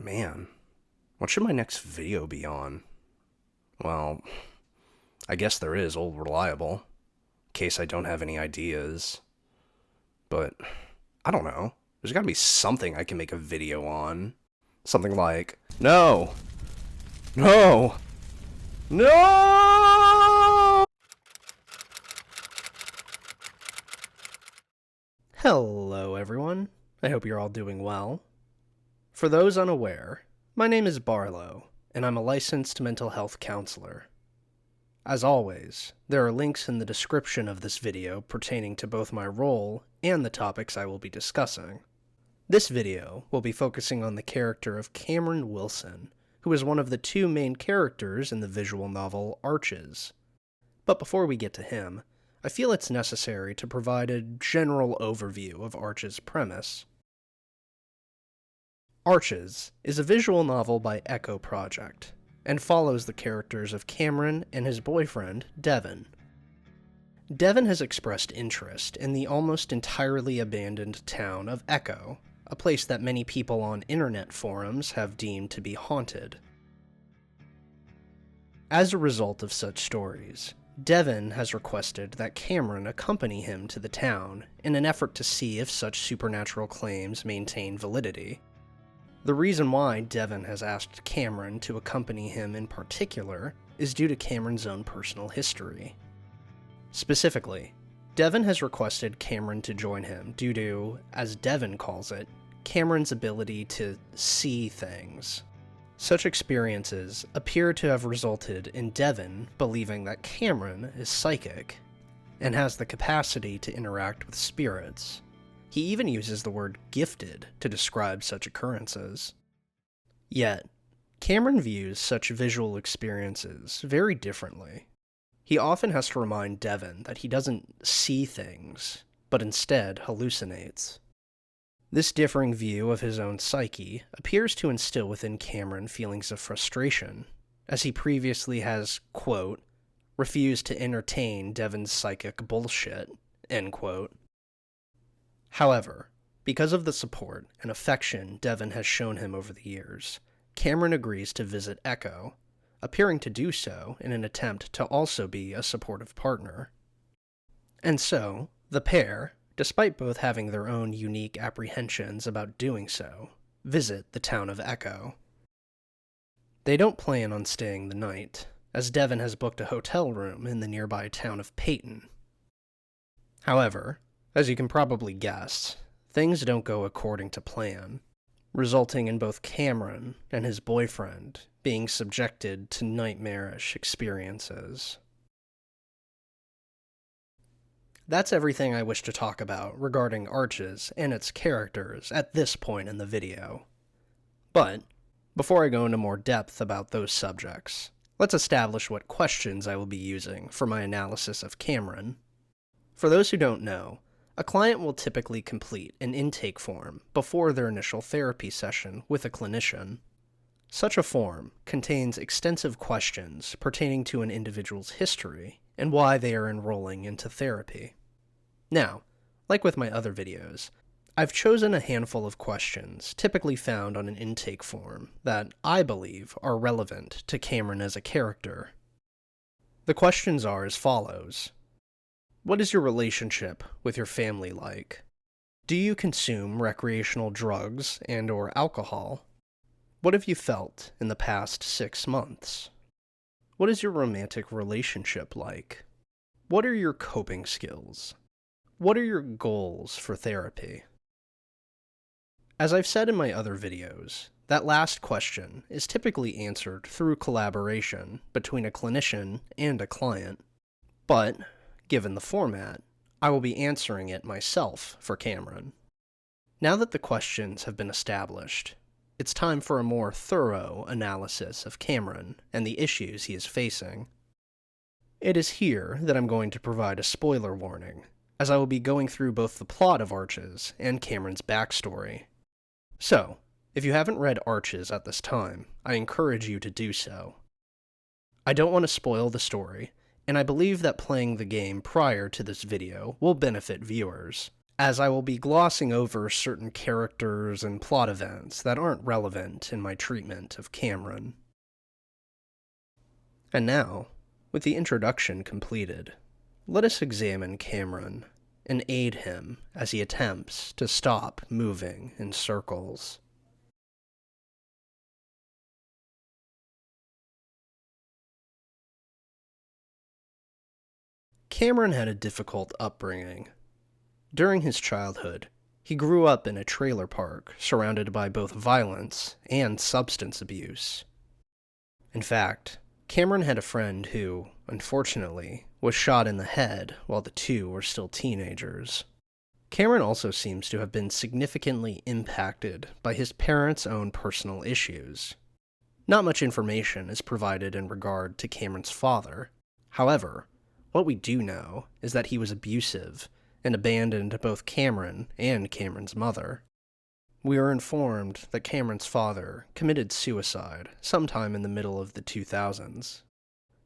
Man, what should my next video be on? Well, I guess there is Old Reliable, in case I don't have any ideas. But, I don't know. There's gotta be something I can make a video on. Something like, no! No! No! Hello, everyone. I hope you're all doing well. For those unaware, my name is Barlow, and I'm a licensed mental health counselor. As always, there are links in the description of this video pertaining to both my role and the topics I will be discussing. This video will be focusing on the character of Cameron Wilson, who is one of the two main characters in the visual novel Arches. But before we get to him, I feel it's necessary to provide a general overview of Arches' premise. Arches is a visual novel by Echo Project, and follows the characters of Cameron and his boyfriend, Devin. Devin has expressed interest in the almost entirely abandoned town of Echo, a place that many people on internet forums have deemed to be haunted. As a result of such stories, Devin has requested that Cameron accompany him to the town in an effort to see if such supernatural claims maintain validity. The reason why Devin has asked Cameron to accompany him in particular is due to Cameron's own personal history. Specifically, Devin has requested Cameron to join him due to, as Devin calls it, Cameron's ability to see things. Such experiences appear to have resulted in Devin believing that Cameron is psychic and has the capacity to interact with spirits. He even uses the word gifted to describe such occurrences. Yet, Cameron views such visual experiences very differently. He often has to remind Devin that he doesn't see things, but instead hallucinates. This differing view of his own psyche appears to instill within Cameron feelings of frustration, as he previously has, quote, refused to entertain Devin's psychic bullshit, end quote. However, because of the support and affection Devin has shown him over the years, Cameron agrees to visit Echo, appearing to do so in an attempt to also be a supportive partner. And so, the pair, despite both having their own unique apprehensions about doing so, visit the town of Echo. They don't plan on staying the night, as Devin has booked a hotel room in the nearby town of Peyton. However, as you can probably guess, things don't go according to plan, resulting in both Cameron and his boyfriend being subjected to nightmarish experiences. That's everything I wish to talk about regarding Arches and its characters at this point in the video. But, before I go into more depth about those subjects, let's establish what questions I will be using for my analysis of Cameron. For those who don't know, a client will typically complete an intake form before their initial therapy session with a clinician. Such a form contains extensive questions pertaining to an individual's history and why they are enrolling into therapy. Now, like with my other videos, I've chosen a handful of questions typically found on an intake form that I believe are relevant to Cameron as a character. The questions are as follows. What is your relationship with your family like? Do you consume recreational drugs and/or alcohol? What have you felt in the past 6 months? What is your romantic relationship like? What are your coping skills? What are your goals for therapy? As I've said in my other videos, that last question is typically answered through collaboration between a clinician and a client. But, given the format, I will be answering it myself for Cameron. Now that the questions have been established, it's time for a more thorough analysis of Cameron and the issues he is facing. It is here that I'm going to provide a spoiler warning, as I will be going through both the plot of Arches and Cameron's backstory. So, if you haven't read Arches at this time, I encourage you to do so. I don't want to spoil the story, and I believe that playing the game prior to this video will benefit viewers, as I will be glossing over certain characters and plot events that aren't relevant in my treatment of Cameron. And now, with the introduction completed, let us examine Cameron and aid him as he attempts to stop moving in circles. Cameron had a difficult upbringing. During his childhood, he grew up in a trailer park surrounded by both violence and substance abuse. In fact, Cameron had a friend who, unfortunately, was shot in the head while the two were still teenagers. Cameron also seems to have been significantly impacted by his parents' own personal issues. Not much information is provided in regard to Cameron's father. However, what we do know is that he was abusive and abandoned both Cameron and Cameron's mother. We are informed that Cameron's father committed suicide sometime in the middle of the 2000s.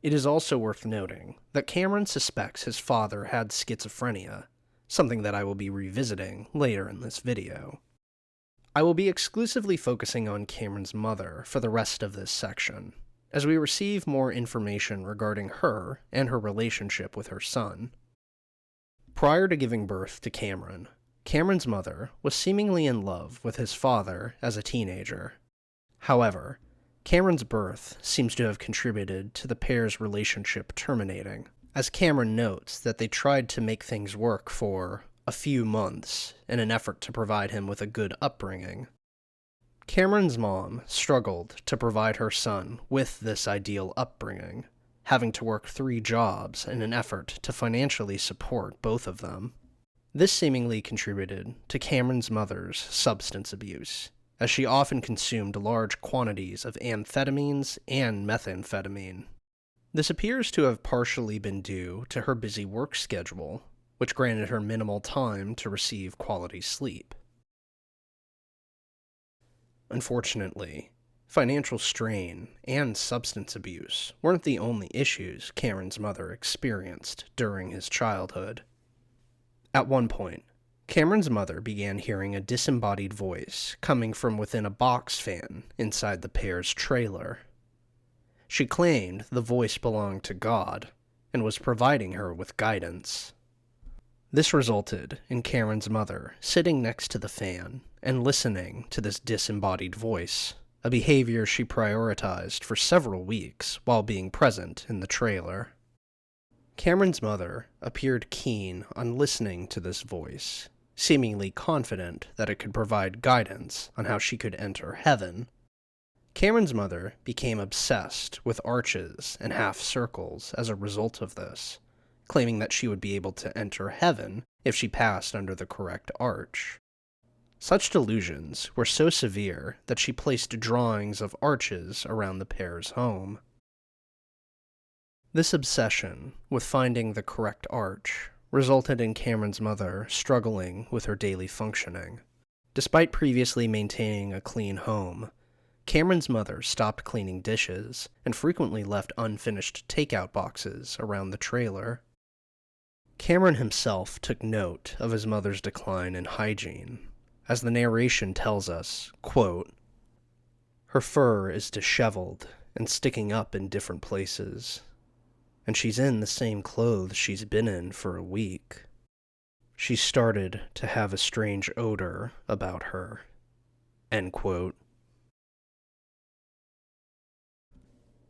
It is also worth noting that Cameron suspects his father had schizophrenia, something that I will be revisiting later in this video. I will be exclusively focusing on Cameron's mother for the rest of this section, as we receive more information regarding her and her relationship with her son. Prior to giving birth to Cameron, Cameron's mother was seemingly in love with his father as a teenager. However, Cameron's birth seems to have contributed to the pair's relationship terminating, as Cameron notes that they tried to make things work for a few months in an effort to provide him with a good upbringing. Cameron's mom struggled to provide her son with this ideal upbringing, having to work 3 jobs in an effort to financially support both of them. This seemingly contributed to Cameron's mother's substance abuse, as she often consumed large quantities of amphetamines and methamphetamine. This appears to have partially been due to her busy work schedule, which granted her minimal time to receive quality sleep. Unfortunately, financial strain and substance abuse weren't the only issues Cameron's mother experienced during his childhood. At one point, Cameron's mother began hearing a disembodied voice coming from within a box fan inside the pair's trailer. She claimed the voice belonged to God and was providing her with guidance. This resulted in Cameron's mother sitting next to the fan and listening to this disembodied voice, a behavior she prioritized for several weeks while being present in the trailer. Cameron's mother appeared keen on listening to this voice, seemingly confident that it could provide guidance on how she could enter heaven. Cameron's mother became obsessed with arches and half circles as a result of this, claiming that she would be able to enter heaven if she passed under the correct arch. Such delusions were so severe that she placed drawings of arches around the pair's home. This obsession with finding the correct arch resulted in Cameron's mother struggling with her daily functioning. Despite previously maintaining a clean home, Cameron's mother stopped cleaning dishes and frequently left unfinished takeout boxes around the trailer. Cameron himself took note of his mother's decline in hygiene, as the narration tells us, quote, "Her fur is disheveled and sticking up in different places, and she's in the same clothes she's been in for a week. She started to have a strange odor about her." End quote.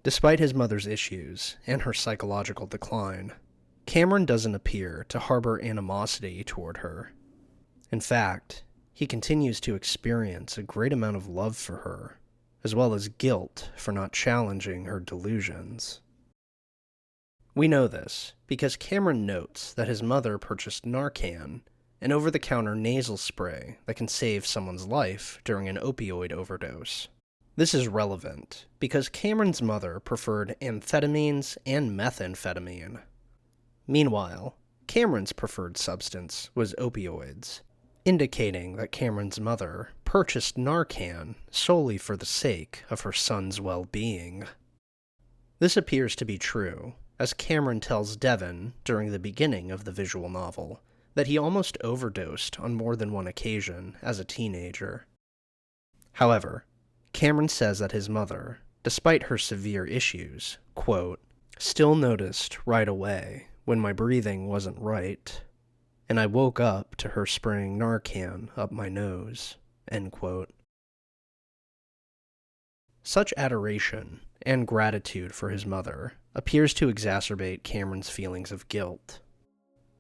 Despite his mother's issues and her psychological decline, Cameron doesn't appear to harbor animosity toward her. In fact, he continues to experience a great amount of love for her, as well as guilt for not challenging her delusions. We know this because Cameron notes that his mother purchased Narcan, an over-the-counter nasal spray that can save someone's life during an opioid overdose. This is relevant because Cameron's mother preferred amphetamines and methamphetamine. Meanwhile, Cameron's preferred substance was opioids, indicating that Cameron's mother purchased Narcan solely for the sake of her son's well-being. This appears to be true, as Cameron tells Devon during the beginning of the visual novel that he almost overdosed on more than one occasion as a teenager. However, Cameron says that his mother, despite her severe issues, quote, still noticed right away when my breathing wasn't right, and I woke up to her spraying Narcan up my nose, end quote. Such adoration and gratitude for his mother appears to exacerbate Cameron's feelings of guilt.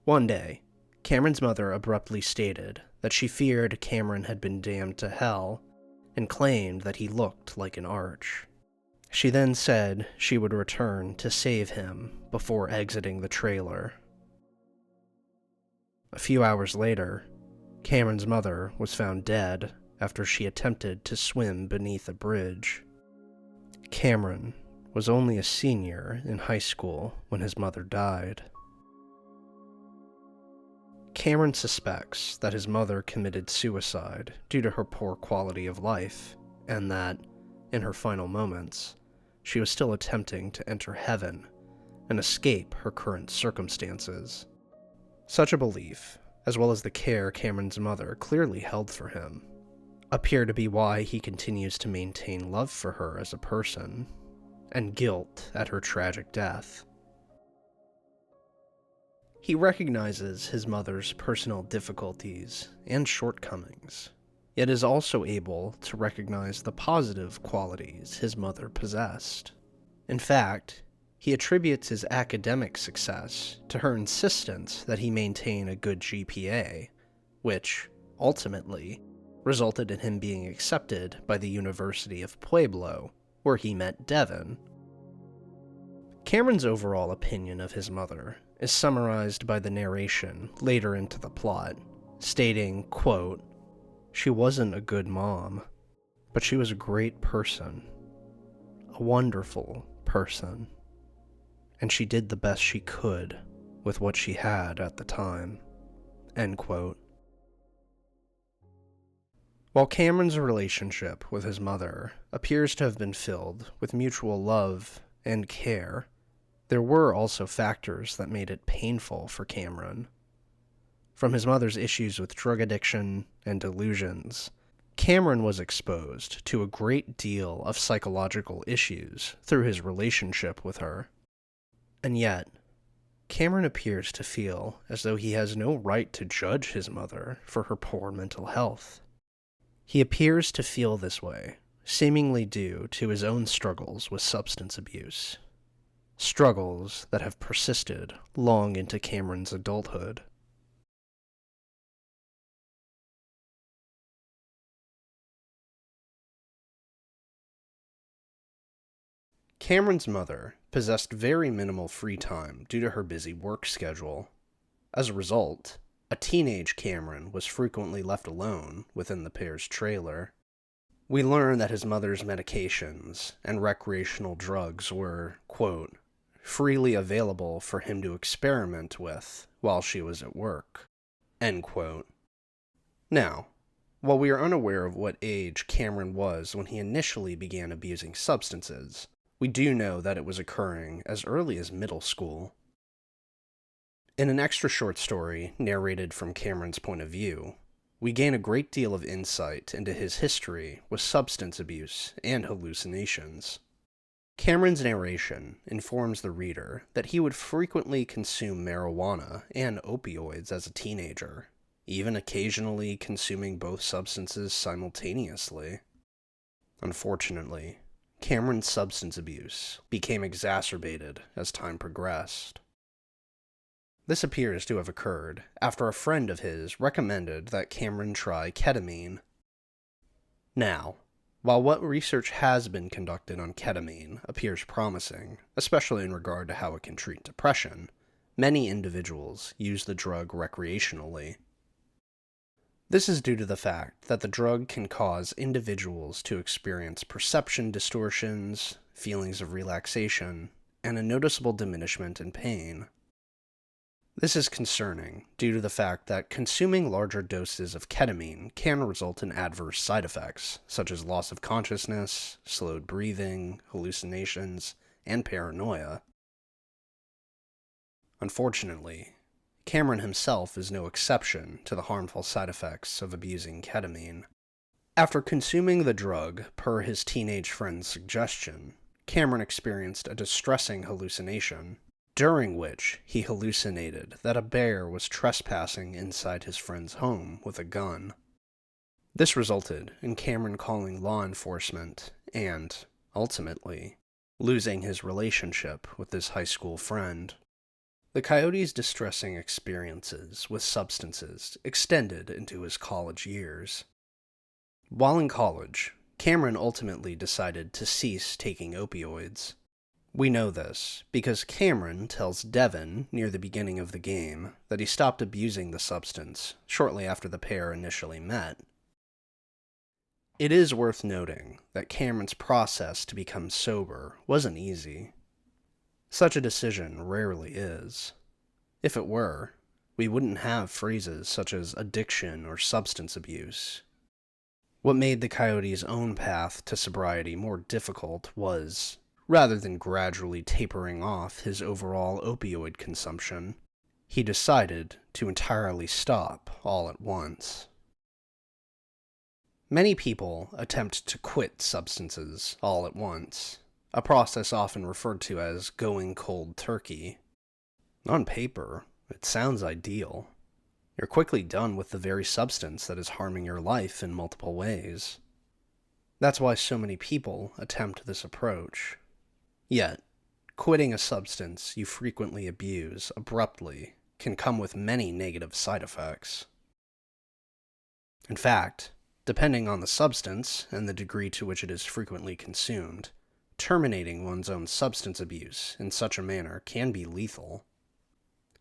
One day, Cameron's mother abruptly stated that she feared Cameron had been damned to hell and claimed that he looked like an arch. She then said she would return to save him before exiting the trailer. A few hours later, Cameron's mother was found dead after she attempted to swim beneath a bridge. Cameron was only a senior in high school when his mother died. Cameron suspects that his mother committed suicide due to her poor quality of life, and that, in her final moments, she was still attempting to enter heaven and escape her current circumstances. Such a belief, as well as the care Cameron's mother clearly held for him, appear to be why he continues to maintain love for her as a person, and guilt at her tragic death. He recognizes his mother's personal difficulties and shortcomings, yet is also able to recognize the positive qualities his mother possessed. In fact, he attributes his academic success to her insistence that he maintain a good GPA, which, ultimately, resulted in him being accepted by the University of Pueblo, where he met Devon. Cameron's overall opinion of his mother is summarized by the narration later into the plot, stating, quote, she wasn't a good mom, but she was a great person, a wonderful person, and she did the best she could with what she had at the time, end quote. While Cameron's relationship with his mother appears to have been filled with mutual love and care, there were also factors that made it painful for Cameron. From his mother's issues with drug addiction and delusions, Cameron was exposed to a great deal of psychological issues through his relationship with her. And yet, Cameron appears to feel as though he has no right to judge his mother for her poor mental health. He appears to feel this way, seemingly due to his own struggles with substance abuse. Struggles that have persisted long into Cameron's adulthood. Cameron's mother possessed very minimal free time due to her busy work schedule. As a result, a teenage Cameron was frequently left alone within the pair's trailer. We learn that his mother's medications and recreational drugs were, quote, freely available for him to experiment with while she was at work, end quote. Now, while we are unaware of what age Cameron was when he initially began abusing substances, we do know that it was occurring as early as middle school. In an extra short story narrated from Cameron's point of view, we gain a great deal of insight into his history with substance abuse and hallucinations. Cameron's narration informs the reader that he would frequently consume marijuana and opioids as a teenager, even occasionally consuming both substances simultaneously. Unfortunately, Cameron's substance abuse became exacerbated as time progressed. This appears to have occurred after a friend of his recommended that Cameron try ketamine. Now, while what research has been conducted on ketamine appears promising, especially in regard to how it can treat depression, many individuals use the drug recreationally. This is due to the fact that the drug can cause individuals to experience perception distortions, feelings of relaxation, and a noticeable diminishment in pain. This is concerning due to the fact that consuming larger doses of ketamine can result in adverse side effects, such as loss of consciousness, slowed breathing, hallucinations, and paranoia. Unfortunately, Cameron himself is no exception to the harmful side effects of abusing ketamine. After consuming the drug per his teenage friend's suggestion, Cameron experienced a distressing hallucination, during which he hallucinated that a bear was trespassing inside his friend's home with a gun. This resulted in Cameron calling law enforcement and, ultimately, losing his relationship with his high school friend. The coyote's distressing experiences with substances extended into his college years. While in college, Cameron ultimately decided to cease taking opioids. We know this because Cameron tells Devin near the beginning of the game that he stopped abusing the substance shortly after the pair initially met. It is worth noting that Cameron's process to become sober wasn't easy. Such a decision rarely is. If it were, we wouldn't have phrases such as addiction or substance abuse. What made the coyote's own path to sobriety more difficult was, rather than gradually tapering off his overall opioid consumption, he decided to entirely stop all at once. Many people attempt to quit substances all at once, a process often referred to as going cold turkey. On paper, it sounds ideal. You're quickly done with the very substance that is harming your life in multiple ways. That's why so many people attempt this approach. Yet, quitting a substance you frequently abuse abruptly can come with many negative side effects. In fact, depending on the substance and the degree to which it is frequently consumed, terminating one's own substance abuse in such a manner can be lethal.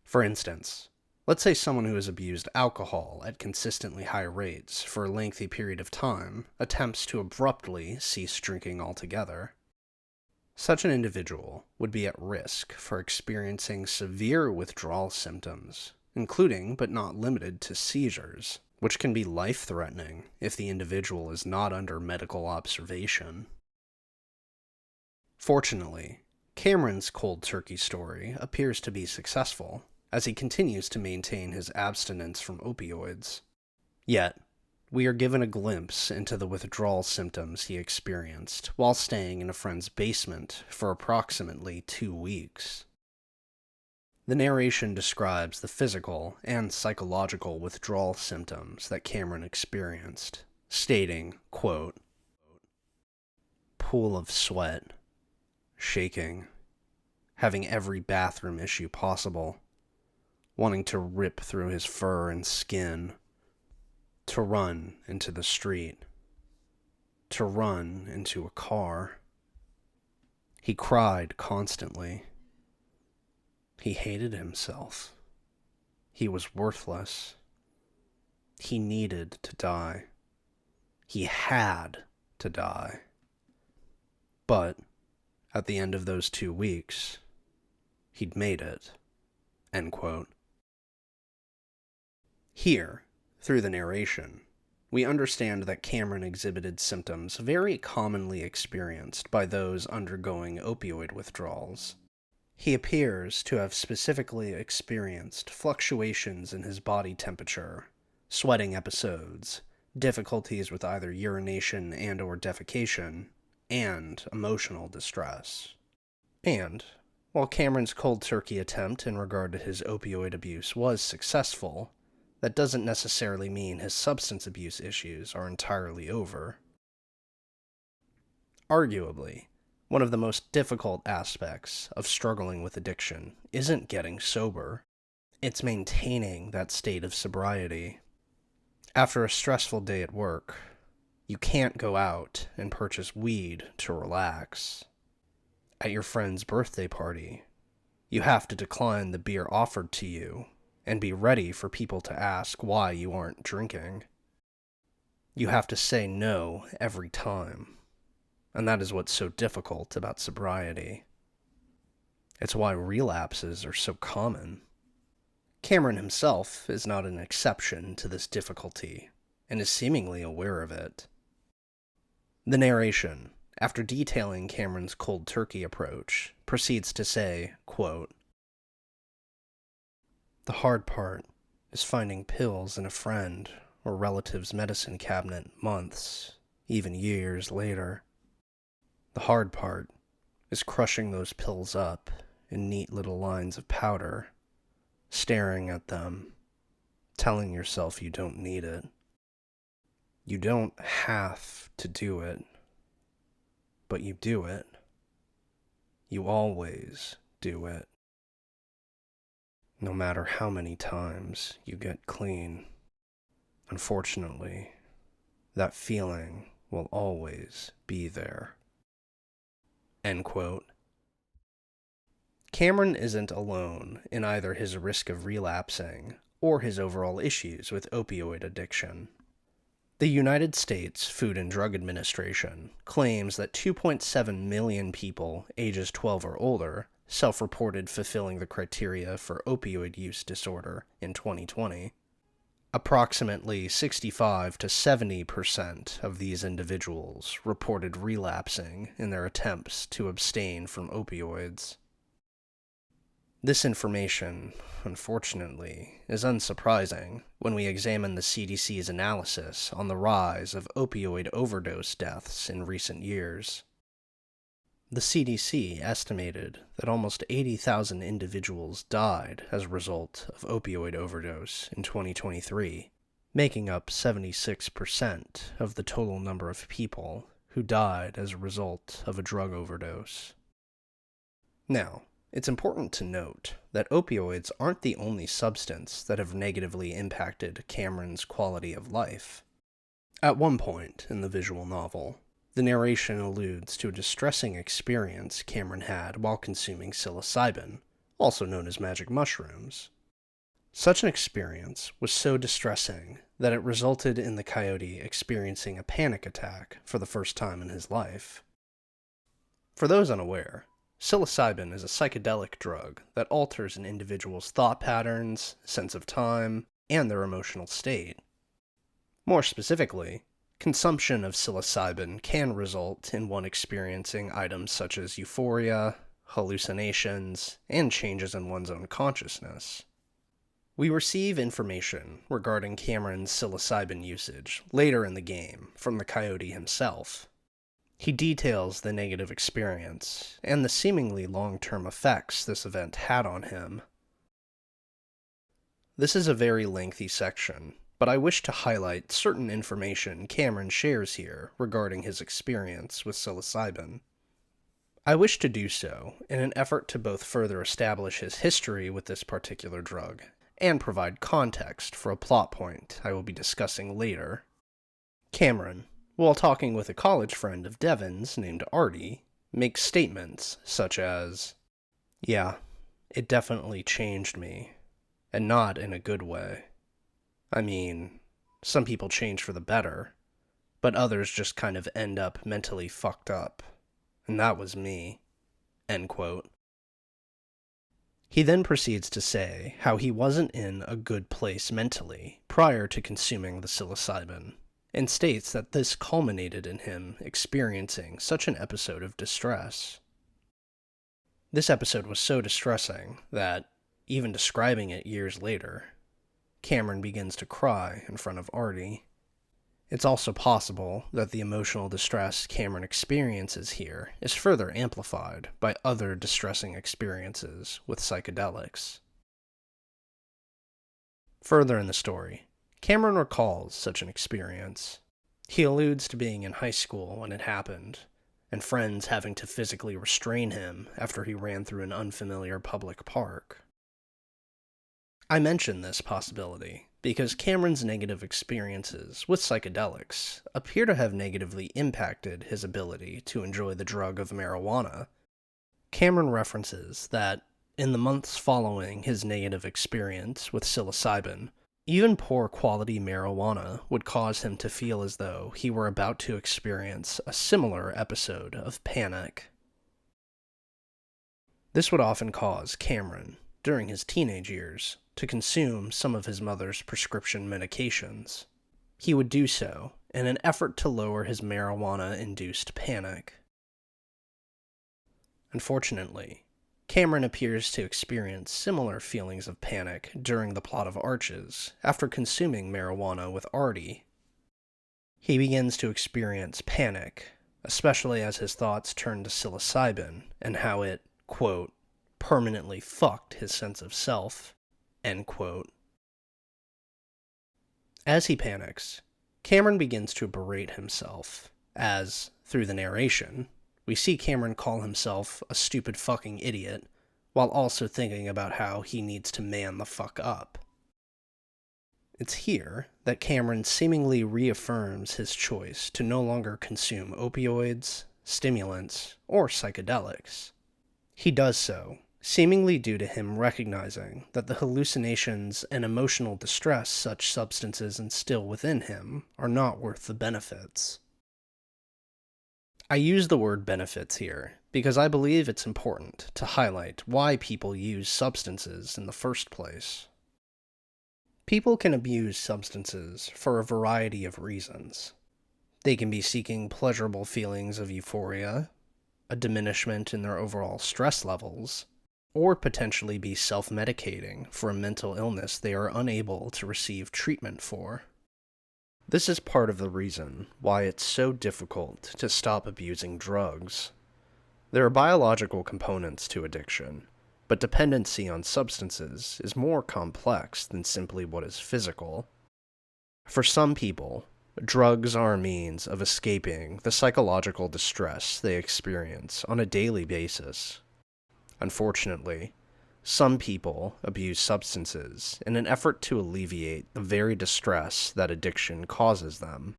For instance, let's say someone who has abused alcohol at consistently high rates for a lengthy period of time attempts to abruptly cease drinking altogether. Such an individual would be at risk for experiencing severe withdrawal symptoms, including but not limited to seizures, which can be life-threatening if the individual is not under medical observation. Fortunately, Cameron's cold turkey story appears to be successful, as he continues to maintain his abstinence from opioids. Yet, we are given a glimpse into the withdrawal symptoms he experienced while staying in a friend's basement for approximately 2 weeks. The narration describes the physical and psychological withdrawal symptoms that Cameron experienced, stating, quote, "Pool of sweat, shaking, having every bathroom issue possible, wanting to rip through his fur and skin, to run into the street, to run into a car. He cried constantly. He hated himself. He was worthless. He needed to die. He had to die. But at the end of those 2 weeks, he'd made it." End quote. Here, through the narration, we understand that Cameron exhibited symptoms very commonly experienced by those undergoing opioid withdrawals. He appears to have specifically experienced fluctuations in his body temperature, sweating episodes, difficulties with either urination and/or defecation, and emotional distress. And, while Cameron's cold turkey attempt in regard to his opioid abuse was successful, that doesn't necessarily mean his substance abuse issues are entirely over. Arguably, one of the most difficult aspects of struggling with addiction isn't getting sober, it's maintaining that state of sobriety. After a stressful day at work, you can't go out and purchase weed to relax. At your friend's birthday party, you have to decline the beer offered to you and be ready for people to ask why you aren't drinking. You have to say no every time, and that is what's so difficult about sobriety. It's why relapses are so common. Cameron himself is not an exception to this difficulty, and is seemingly aware of it. The narration, after detailing Cameron's cold turkey approach, proceeds to say, quote, The hard part is finding pills in a friend or relative's medicine cabinet months, even years later. The hard part is crushing those pills up in neat little lines of powder, staring at them, telling yourself you don't need it. You don't have to do it, but you do it. You always do it. No matter how many times you get clean. Unfortunately, that feeling will always be there. End quote. Cameron isn't alone in either his risk of relapsing or his overall issues with opioid addiction. The United States Food and Drug Administration claims that 2.7 million people ages 12 or older self-reported fulfilling the criteria for opioid use disorder in 2020. Approximately 65 to 70% of these individuals reported relapsing in their attempts to abstain from opioids. This information, unfortunately, is unsurprising when we examine the CDC's analysis on the rise of opioid overdose deaths in recent years. The CDC estimated that almost 80,000 individuals died as a result of opioid overdose in 2023, making up 76% of the total number of people who died as a result of a drug overdose. Now, it's important to note that opioids aren't the only substance that have negatively impacted Cameron's quality of life. At one point in the visual novel, the narration alludes to a distressing experience Cameron had while consuming psilocybin, also known as magic mushrooms. Such an experience was so distressing that it resulted in the coyote experiencing a panic attack for the first time in his life. For those unaware, psilocybin is a psychedelic drug that alters an individual's thought patterns, sense of time, and their emotional state. More specifically, consumption of psilocybin can result in one experiencing items such as euphoria, hallucinations, and changes in one's own consciousness. We receive information regarding Cameron's psilocybin usage later in the game from the coyote himself. He details the negative experience and the seemingly long-term effects this event had on him. This is a very lengthy section, but I wish to highlight certain information Cameron shares here regarding his experience with psilocybin. I wish to do so in an effort to both further establish his history with this particular drug and provide context for a plot point I will be discussing later. Cameron, while talking with a college friend of Devin's named Artie, makes statements such as, "Yeah, it definitely changed me, and not in a good way. I mean, some people change for the better, but others just kind of end up mentally fucked up, and that was me." End quote. He then proceeds to say how he wasn't in a good place mentally prior to consuming the psilocybin, and states that this culminated in him experiencing such an episode of distress. This episode was so distressing that, even describing it years later, Cameron begins to cry in front of Artie. It's also possible that the emotional distress Cameron experiences here is further amplified by other distressing experiences with psychedelics. Further in the story, Cameron recalls such an experience. He alludes to being in high school when it happened, and friends having to physically restrain him after he ran through an unfamiliar public park. I mention this possibility because Cameron's negative experiences with psychedelics appear to have negatively impacted his ability to enjoy the drug of marijuana. Cameron references that, in the months following his negative experience with psilocybin, even poor quality marijuana would cause him to feel as though he were about to experience a similar episode of panic. This would often cause Cameron, during his teenage years, to consume some of his mother's prescription medications. He would do so in an effort to lower his marijuana-induced panic. Unfortunately, Cameron appears to experience similar feelings of panic during the plot of Arches after consuming marijuana with Artie. He begins to experience panic, especially as his thoughts turn to psilocybin and how it, quote, permanently fucked his sense of self, end quote. As he panics, Cameron begins to berate himself, as, through the narration, we see Cameron call himself a stupid fucking idiot, while also thinking about how he needs to man the fuck up. It's here that Cameron seemingly reaffirms his choice to no longer consume opioids, stimulants, or psychedelics. He does so, seemingly due to him recognizing that the hallucinations and emotional distress such substances instill within him are not worth the benefits. I use the word benefits here because I believe it's important to highlight why people use substances in the first place. People can abuse substances for a variety of reasons. They can be seeking pleasurable feelings of euphoria, a diminishment in their overall stress levels, or potentially be self-medicating for a mental illness they are unable to receive treatment for. This is part of the reason why it's so difficult to stop abusing drugs. There are biological components to addiction, but dependency on substances is more complex than simply what is physical. For some people, drugs are a means of escaping the psychological distress they experience on a daily basis. Unfortunately, some people abuse substances in an effort to alleviate the very distress that addiction causes them.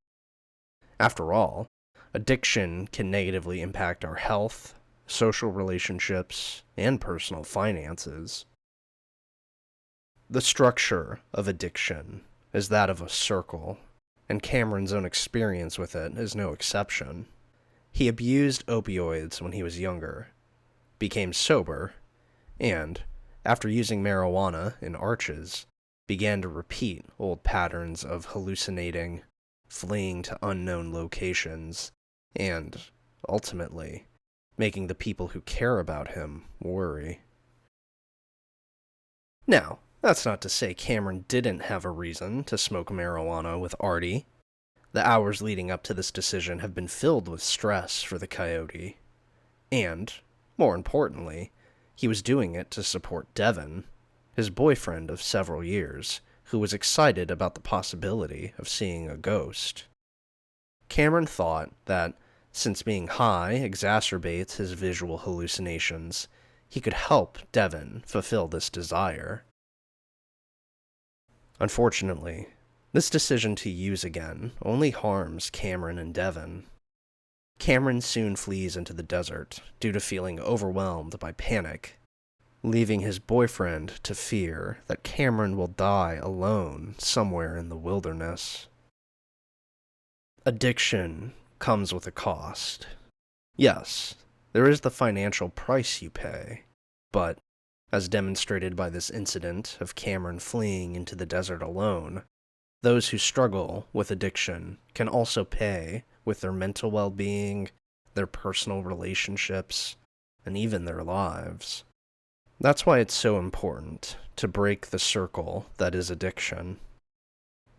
After all, addiction can negatively impact our health, social relationships, and personal finances. The structure of addiction is that of a circle, and Cameron's own experience with it is no exception. He abused opioids when he was younger, became sober, and, after using marijuana in Arches, began to repeat old patterns of hallucinating, fleeing to unknown locations, and, ultimately, making the people who care about him worry. Now, that's not to say Cameron didn't have a reason to smoke marijuana with Artie. The hours leading up to this decision have been filled with stress for the coyote. And, more importantly, he was doing it to support Devin, his boyfriend of several years, who was excited about the possibility of seeing a ghost. Cameron thought that, since being high exacerbates his visual hallucinations, he could help Devin fulfill this desire. Unfortunately, this decision to use again only harms Cameron and Devin. Cameron soon flees into the desert due to feeling overwhelmed by panic, leaving his boyfriend to fear that Cameron will die alone somewhere in the wilderness. Addiction comes with a cost. Yes, there is the financial price you pay, but, as demonstrated by this incident of Cameron fleeing into the desert alone, those who struggle with addiction can also pay with their mental well-being, their personal relationships, and even their lives. That's why it's so important to break the circle that is addiction.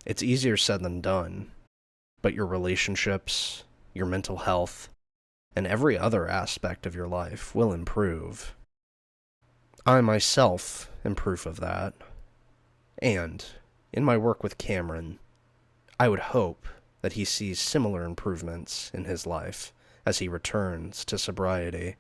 It's easier said than done, but your relationships, your mental health, and every other aspect of your life will improve. I myself am proof of that. And, in my work with Cameron, I would hope that he sees similar improvements in his life as he returns to sobriety.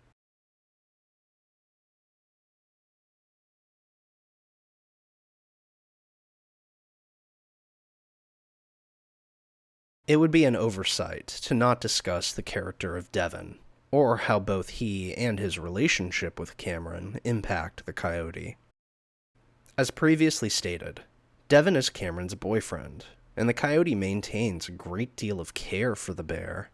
It would be an oversight to not discuss the character of Devin, or how both he and his relationship with Cameron impact the coyote. As previously stated, Devin is Cameron's boyfriend, and the coyote maintains a great deal of care for the bear.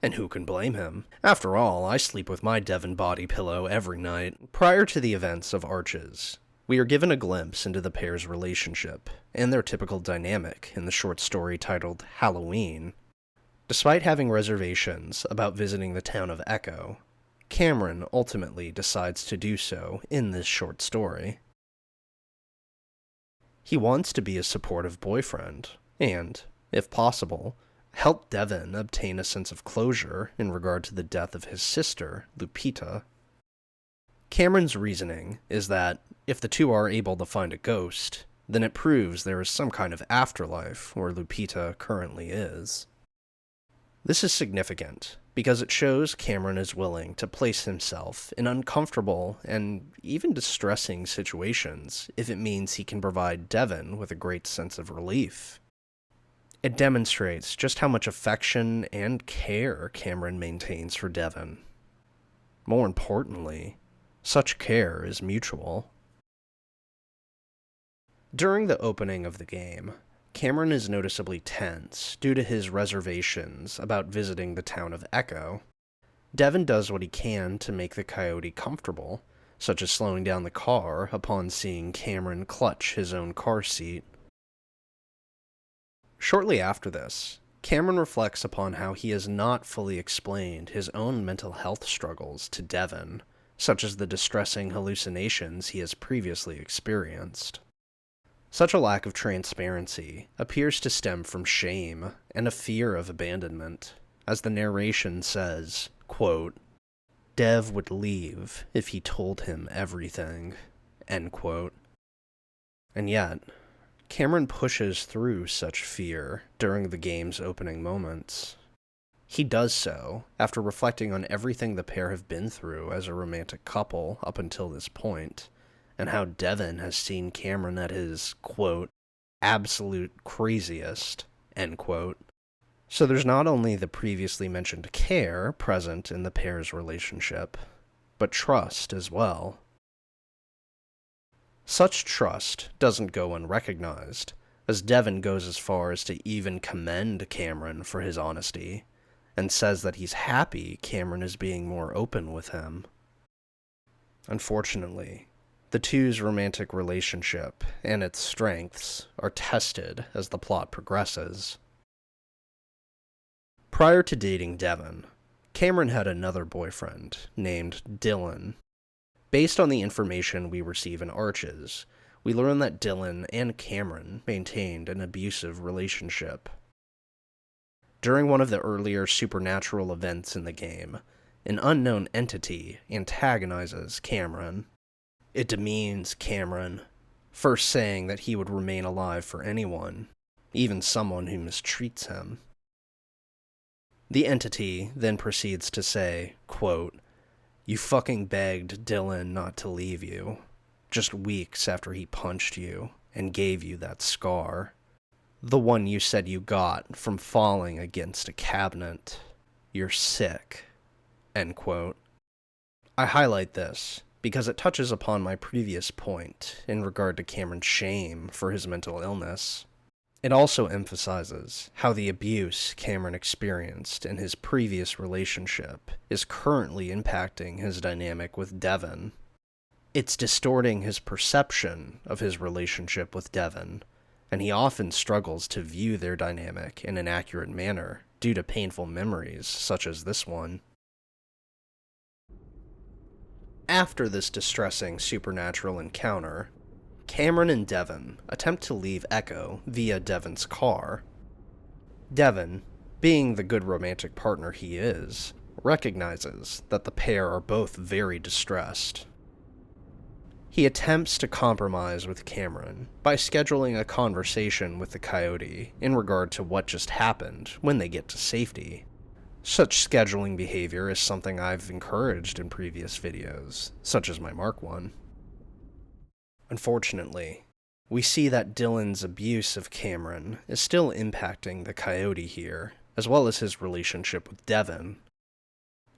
And who can blame him? After all, I sleep with my Devin body pillow every night. Prior to the events of Arches, we are given a glimpse into the pair's relationship, and their typical dynamic in the short story titled Halloween. Despite having reservations about visiting the town of Echo, Cameron ultimately decides to do so in this short story. He wants to be a supportive boyfriend, and, if possible, help Devin obtain a sense of closure in regard to the death of his sister, Lupita. Cameron's reasoning is that, if the two are able to find a ghost, then it proves there is some kind of afterlife where Lupita currently is. This is significant, because it shows Cameron is willing to place himself in uncomfortable and even distressing situations if it means he can provide Devin with a great sense of relief. It demonstrates just how much affection and care Cameron maintains for Devin. More importantly, such care is mutual. During the opening of the game, Cameron is noticeably tense due to his reservations about visiting the town of Echo. Devin does what he can to make the coyote comfortable, such as slowing down the car upon seeing Cameron clutch his own car seat. Shortly after this, Cameron reflects upon how he has not fully explained his own mental health struggles to Devin, such as the distressing hallucinations he has previously experienced. Such a lack of transparency appears to stem from shame and a fear of abandonment, as the narration says, quote, "Dev would leave if he told him everything," end quote. And yet, Cameron pushes through such fear during the game's opening moments. He does so after reflecting on everything the pair have been through as a romantic couple up until this point, and how Devin has seen Cameron at his, quote, "absolute craziest," end quote. So there's not only the previously mentioned care present in the pair's relationship, but trust as well. Such trust doesn't go unrecognized, as Devin goes as far as to even commend Cameron for his honesty, and says that he's happy Cameron is being more open with him. Unfortunately, the two's romantic relationship and its strengths are tested as the plot progresses. Prior to dating Devin, Cameron had another boyfriend named Dylan. Based on the information we receive in Arches, we learn that Dylan and Cameron maintained an abusive relationship. During one of the earlier supernatural events in the game, an unknown entity antagonizes Cameron. It demeans Cameron, first saying that he would remain alive for anyone, even someone who mistreats him. The entity then proceeds to say, quote, "You fucking begged Dylan not to leave you, just weeks after he punched you and gave you that scar. The one you said you got from falling against a cabinet. You're sick," end quote. I highlight this because it touches upon my previous point in regard to Cameron's shame for his mental illness. It also emphasizes how the abuse Cameron experienced in his previous relationship is currently impacting his dynamic with Devin. It's distorting his perception of his relationship with Devin, and he often struggles to view their dynamic in an accurate manner due to painful memories such as this one. After this distressing supernatural encounter, Cameron and Devin attempt to leave Echo via Devin's car. Devin, being the good romantic partner he is, recognizes that the pair are both very distressed. He attempts to compromise with Cameron by scheduling a conversation with the coyote in regard to what just happened when they get to safety. Such scheduling behavior is something I've encouraged in previous videos, such as my Mark one. Unfortunately, we see that Dylan's abuse of Cameron is still impacting the coyote here, as well as his relationship with Devin.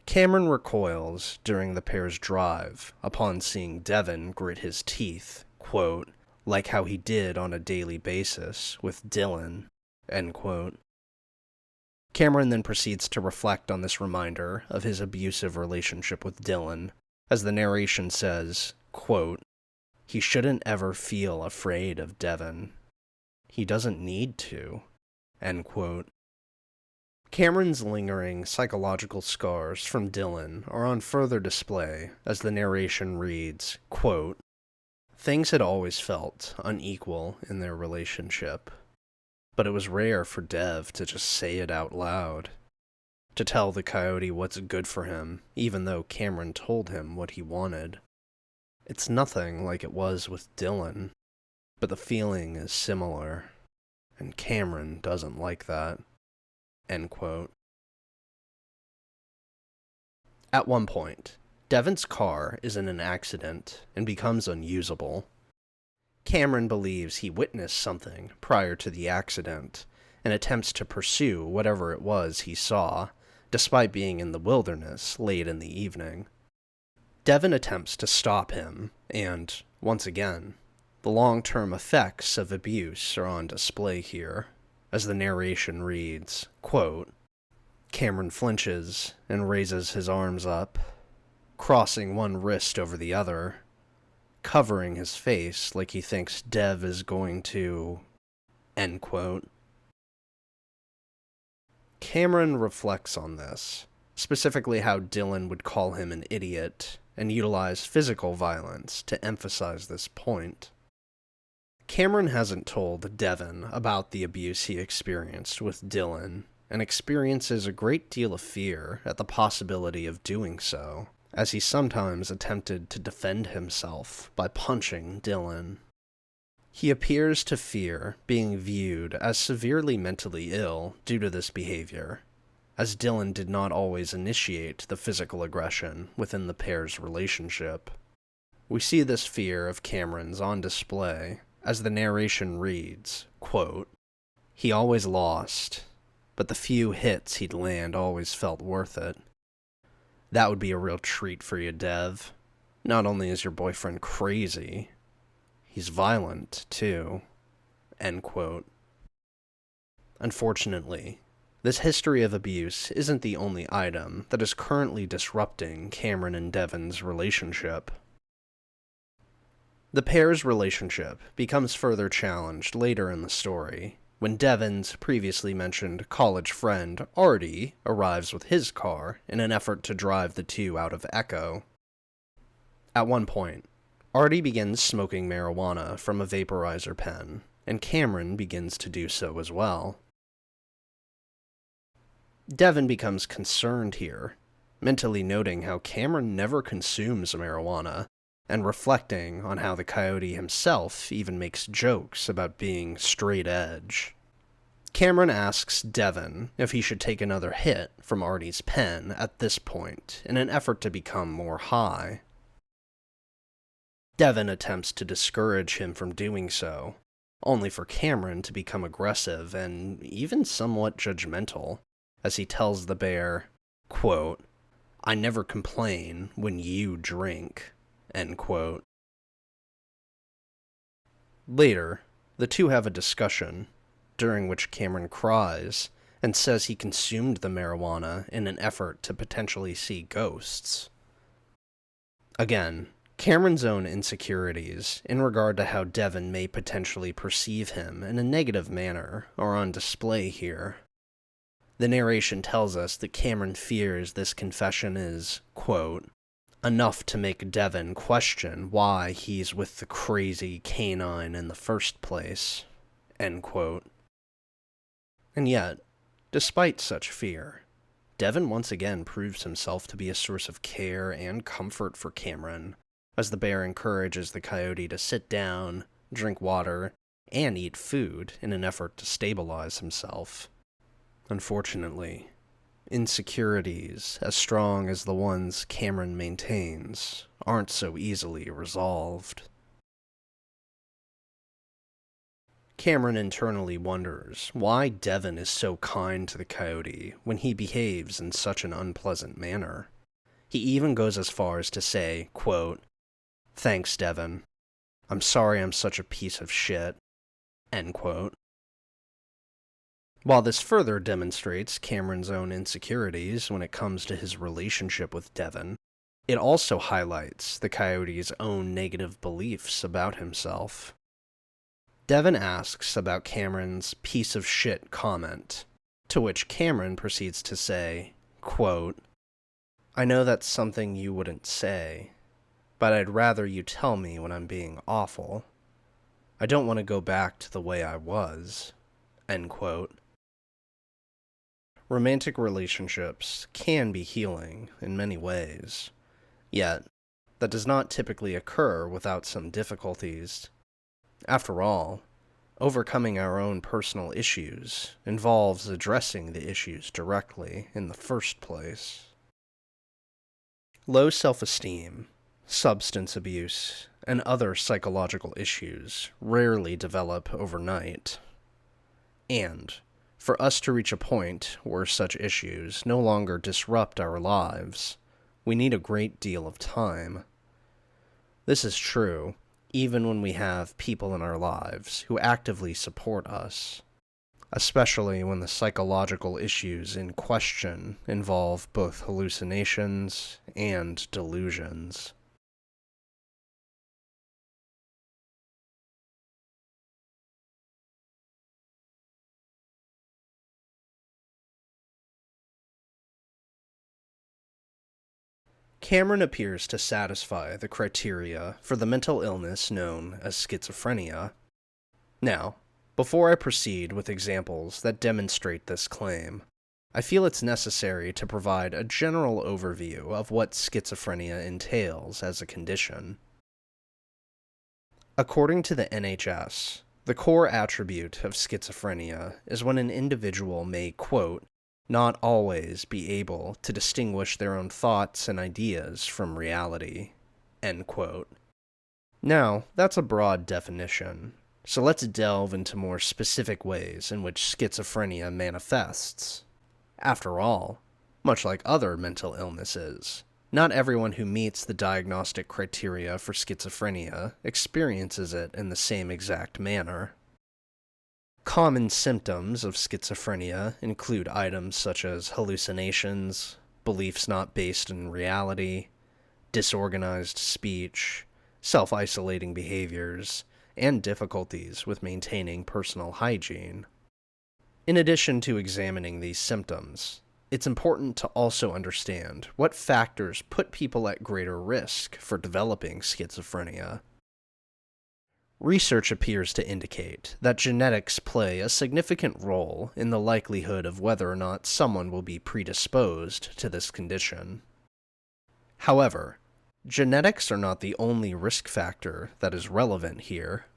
Cameron recoils during the pair's drive upon seeing Devin grit his teeth, quote, "like how he did on a daily basis with Dylan," end quote. Cameron then proceeds to reflect on this reminder of his abusive relationship with Dylan, as the narration says, quote, "He shouldn't ever feel afraid of Devin. He doesn't need to," end quote. Cameron's lingering psychological scars from Dylan are on further display as the narration reads, quote, "Things had always felt unequal in their relationship, but it was rare for Dev to just say it out loud, to tell the coyote what's good for him, even though Cameron told him what he wanted. It's nothing like it was with Dylan, but the feeling is similar, and Cameron doesn't like that." End quote. At one point, Devon's car is in an accident and becomes unusable. Cameron believes he witnessed something prior to the accident and attempts to pursue whatever it was he saw, despite being in the wilderness late in the evening. Devon attempts to stop him, and, once again, the long-term effects of abuse are on display here, as the narration reads, quote, "Cameron flinches and raises his arms up, crossing one wrist over the other, covering his face like he thinks Dev is going to..." End quote. Cameron reflects on this, specifically how Dylan would call him an idiot and utilize physical violence to emphasize this point. Cameron hasn't told Devon about the abuse he experienced with Dylan, and experiences a great deal of fear at the possibility of doing so, as he sometimes attempted to defend himself by punching Dylan. He appears to fear being viewed as severely mentally ill due to this behavior, as Dylan did not always initiate the physical aggression within the pair's relationship. We see this fear of Cameron's on display as the narration reads, quote, "He always lost, but the few hits he'd land always felt worth it. That would be a real treat for you, Dev. Not only is your boyfriend crazy, he's violent, too." End quote. Unfortunately, this history of abuse isn't the only item that is currently disrupting Cameron and Devon's relationship. The pair's relationship becomes further challenged later in the story, when Devon's previously mentioned college friend, Artie, arrives with his car in an effort to drive the two out of Echo. At one point, Artie begins smoking marijuana from a vaporizer pen, and Cameron begins to do so as well. Devon becomes concerned here, mentally noting how Cameron never consumes marijuana, and reflecting on how the coyote himself even makes jokes about being straight edge. Cameron asks Devon if he should take another hit from Artie's pen at this point in an effort to become more high. Devon attempts to discourage him from doing so, only for Cameron to become aggressive and even somewhat judgmental, as he tells the bear, quote, "I never complain when you drink." End quote. Later, the two have a discussion, during which Cameron cries and says he consumed the marijuana in an effort to potentially see ghosts. Again, Cameron's own insecurities in regard to how Devon may potentially perceive him in a negative manner are on display here. The narration tells us that Cameron fears this confession is, quote, "enough to make Devon question why he's with the crazy canine in the first place." End quote. And yet, despite such fear, Devon once again proves himself to be a source of care and comfort for Cameron, as the bear encourages the coyote to sit down, drink water, and eat food in an effort to stabilize himself. Unfortunately, insecurities as strong as the ones Cameron maintains aren't so easily resolved. Cameron internally wonders why Devon is so kind to the coyote when he behaves in such an unpleasant manner. He even goes as far as to say, quote, "Thanks, Devon. I'm sorry I'm such a piece of shit." End quote. While this further demonstrates Cameron's own insecurities when it comes to his relationship with Devon, it also highlights the coyote's own negative beliefs about himself. Devon asks about Cameron's piece of shit comment, To which Cameron proceeds to say, quote, "I know that's something you wouldn't say, but I'd rather you tell me when I'm being awful. I don't want to go back to the way I was." End quote. Romantic relationships can be healing in many ways, yet that does not typically occur without some difficulties. After all, overcoming our own personal issues involves addressing the issues directly in the first place. Low self-esteem, substance abuse, and other psychological issues rarely develop overnight. And for us to reach a point where such issues no longer disrupt our lives, we need a great deal of time. This is true even when we have people in our lives who actively support us, especially when the psychological issues in question involve both hallucinations and delusions. Cameron appears to satisfy the criteria for the mental illness known as schizophrenia. Now, before I proceed with examples that demonstrate this claim, I feel it's necessary to provide a general overview of what schizophrenia entails as a condition. According to the NHS, the core attribute of schizophrenia is when an individual may, quote, "not always be able to distinguish their own thoughts and ideas from reality," end quote. Now, that's a broad definition, so let's delve into more specific ways in which schizophrenia manifests. After all, much like other mental illnesses, not everyone who meets the diagnostic criteria for schizophrenia experiences it in the same exact manner. Common symptoms of schizophrenia include items such as hallucinations, beliefs not based in reality, disorganized speech, self-isolating behaviors, and difficulties with maintaining personal hygiene. In addition to examining these symptoms, it's important to also understand what factors put people at greater risk for developing schizophrenia. Research appears to indicate that genetics play a significant role in the likelihood of whether or not someone will be predisposed to this condition. However, genetics are not the only risk factor that is relevant here.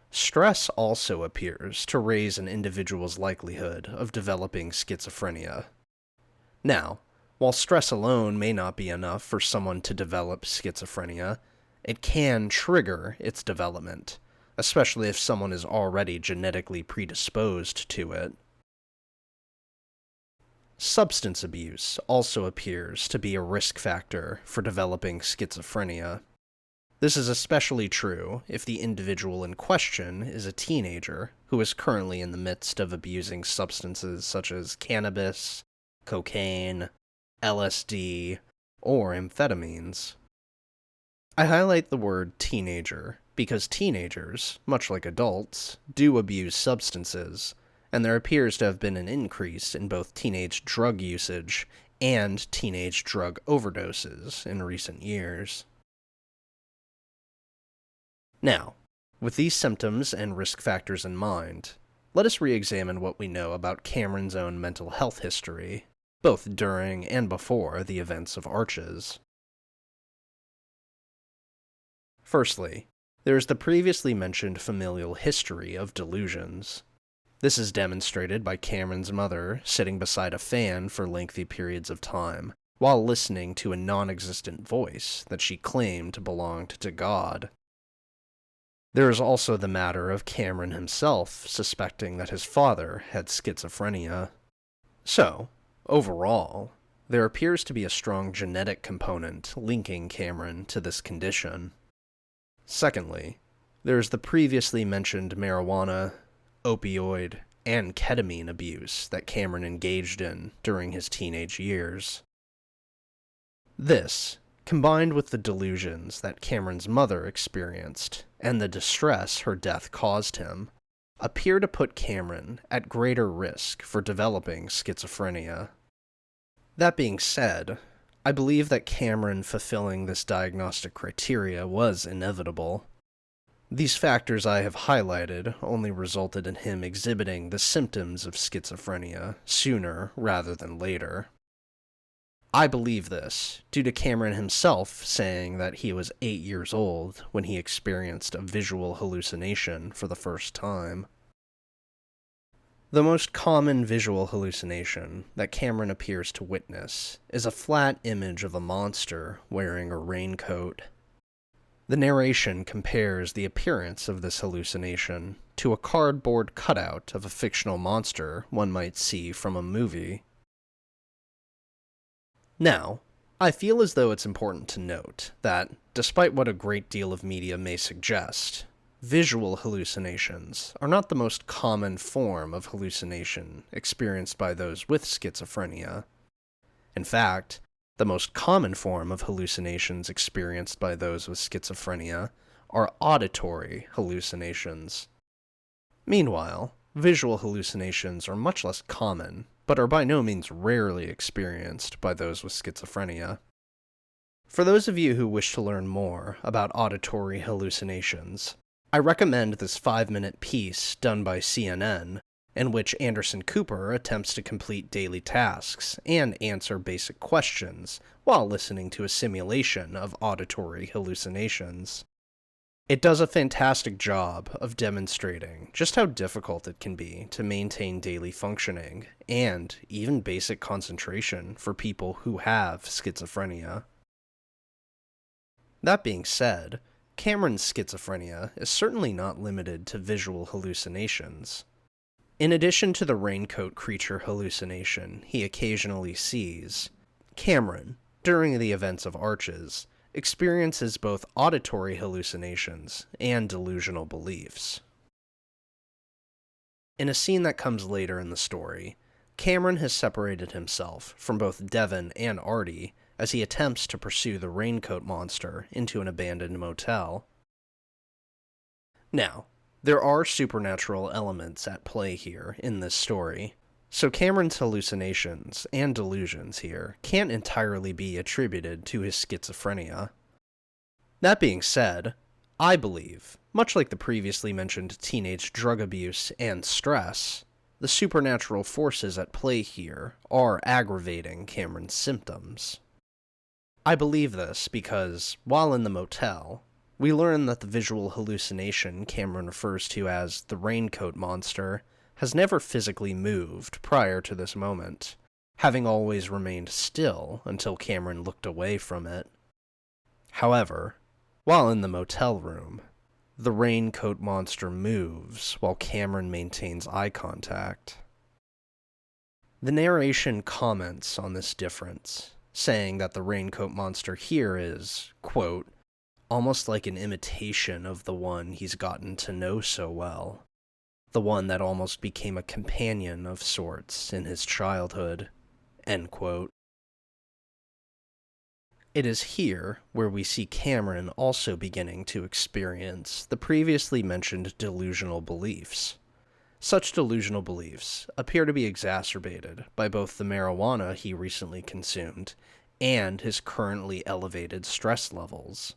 Stress also appears to raise an individual's likelihood of developing schizophrenia. Now, while stress alone may not be enough for someone to develop schizophrenia, it can trigger its development, especially if someone is already genetically predisposed to it. Substance abuse also appears to be a risk factor for developing schizophrenia. This is especially true if the individual in question is a teenager who is currently in the midst of abusing substances such as cannabis, cocaine, LSD, or amphetamines. I highlight the word teenager because teenagers, much like adults, do abuse substances, and there appears to have been an increase in both teenage drug usage and teenage drug overdoses in recent years. Now, with these symptoms and risk factors in mind, let us re-examine what we know about Cameron's own mental health history, both during and before the events of Arches. Firstly, there is the previously mentioned familial history of delusions. This is demonstrated by Cameron's mother sitting beside a fan for lengthy periods of time, while listening to a non-existent voice that she claimed belonged to God. There is also the matter of Cameron himself suspecting that his father had schizophrenia. So, overall, there appears to be a strong genetic component linking Cameron to this condition. Secondly, there is the previously mentioned marijuana, opioid, and ketamine abuse that Cameron engaged in during his teenage years. This, combined with the delusions that Cameron's mother experienced and the distress her death caused him, appear to put Cameron at greater risk for developing schizophrenia. That being said, I believe that Cameron fulfilling this diagnostic criteria was inevitable. These factors I have highlighted only resulted in him exhibiting the symptoms of schizophrenia sooner rather than later. I believe this due to Cameron himself saying that he was 8 years old when he experienced a visual hallucination for the first time. The most common visual hallucination that Cameron appears to witness is a flat image of a monster wearing a raincoat. The narration compares the appearance of this hallucination to a cardboard cutout of a fictional monster one might see from a movie. Now, I feel as though it's important to note that, despite what a great deal of media may suggest, visual hallucinations are not the most common form of hallucination experienced by those with schizophrenia. In fact, the most common form of hallucinations experienced by those with schizophrenia are auditory hallucinations. Meanwhile, visual hallucinations are much less common, but are by no means rarely experienced by those with schizophrenia. For those of you who wish to learn more about auditory hallucinations, I recommend this 5-minute piece done by CNN, in which Anderson Cooper attempts to complete daily tasks and answer basic questions while listening to a simulation of auditory hallucinations. It does a fantastic job of demonstrating just how difficult it can be to maintain daily functioning and even basic concentration for people who have schizophrenia. That being said, Cameron's schizophrenia is certainly not limited to visual hallucinations. In addition to the raincoat creature hallucination he occasionally sees, Cameron, during the events of Arches, experiences both auditory hallucinations and delusional beliefs. In a scene that comes later in the story, Cameron has separated himself from both Devon and Artie as he attempts to pursue the raincoat monster into an abandoned motel. Now, there are supernatural elements at play here in this story, so Cameron's hallucinations and delusions here can't entirely be attributed to his schizophrenia. That being said, I believe, much like the previously mentioned teenage drug abuse and stress, the supernatural forces at play here are aggravating Cameron's symptoms. I believe this because, while in the motel, we learn that the visual hallucination Cameron refers to as the raincoat monster has never physically moved prior to this moment, having always remained still until Cameron looked away from it. However, while in the motel room, the raincoat monster moves while Cameron maintains eye contact. The narration comments on this difference, saying that the raincoat monster here is, quote, almost like an imitation of the one he's gotten to know so well, the one that almost became a companion of sorts in his childhood, end quote. It is here where we see Cameron also beginning to experience the previously mentioned delusional beliefs. Such delusional beliefs appear to be exacerbated by both the marijuana he recently consumed and his currently elevated stress levels.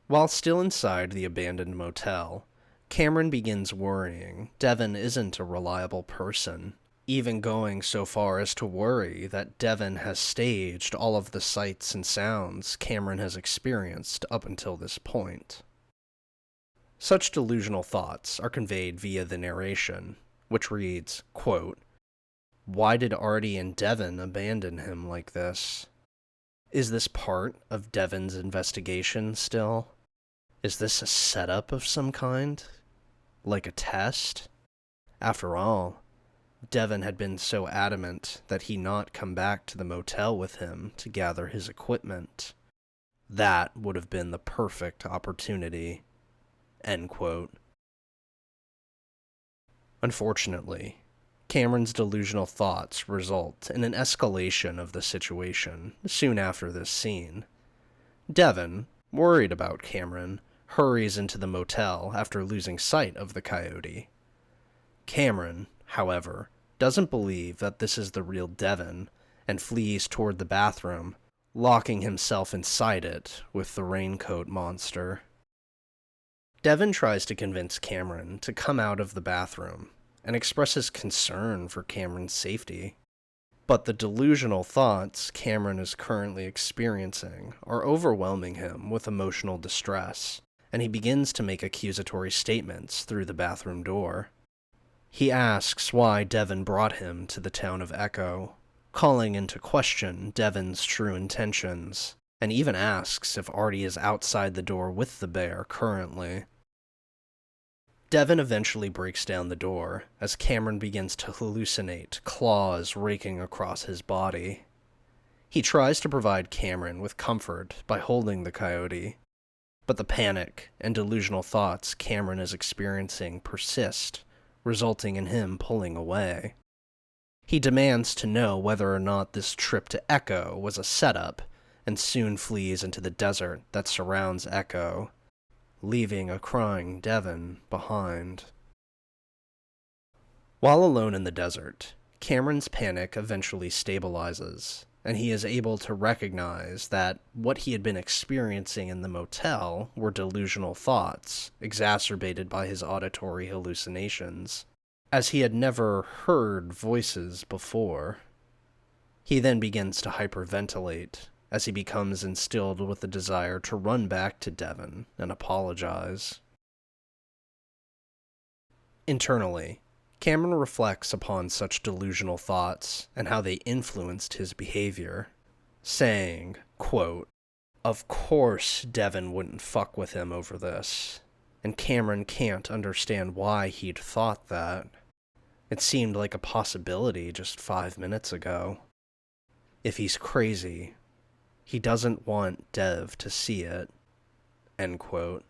While still inside the abandoned motel, Cameron begins worrying Devon isn't a reliable person, even going so far as to worry that Devon has staged all of the sights and sounds Cameron has experienced up until this point. Such delusional thoughts are conveyed via the narration, which reads, quote, "Why did Artie and Devon abandon him like this? Is this part of Devon's investigation still? Is this a setup of some kind? Like a test? After all, Devon had been so adamant that he not come back to the motel with him to gather his equipment. That would have been the perfect opportunity." End quote. Unfortunately, Cameron's delusional thoughts result in an escalation of the situation soon after this scene. Devon, worried about Cameron, hurries into the motel after losing sight of the coyote. Cameron, however, doesn't believe that this is the real Devin and flees toward the bathroom, locking himself inside it with the raincoat monster. Devin tries to convince Cameron to come out of the bathroom and expresses concern for Cameron's safety. But the delusional thoughts Cameron is currently experiencing are overwhelming him with emotional distress, and he begins to make accusatory statements through the bathroom door. He asks why Devin brought him to the town of Echo, calling into question Devin's true intentions, and even asks if Artie is outside the door with the bear currently. Devin eventually breaks down the door as Cameron begins to hallucinate claws raking across his body. He tries to provide Cameron with comfort by holding the coyote, but the panic and delusional thoughts Cameron is experiencing persist, resulting in him pulling away. He demands to know whether or not this trip to Echo was a setup, and soon flees into the desert that surrounds Echo, leaving a crying Devin behind. While alone in the desert, Cameron's panic eventually stabilizes, and he is able to recognize that what he had been experiencing in the motel were delusional thoughts, exacerbated by his auditory hallucinations, as he had never heard voices before. He then begins to hyperventilate, as he becomes instilled with the desire to run back to Devin and apologize. Internally, Cameron reflects upon such delusional thoughts and how they influenced his behavior, saying, quote, "Of course Devin wouldn't fuck with him over this, and Cameron can't understand why he'd thought that. It seemed like a possibility just 5 minutes ago. If he's crazy, he doesn't want Dev to see it." End quote.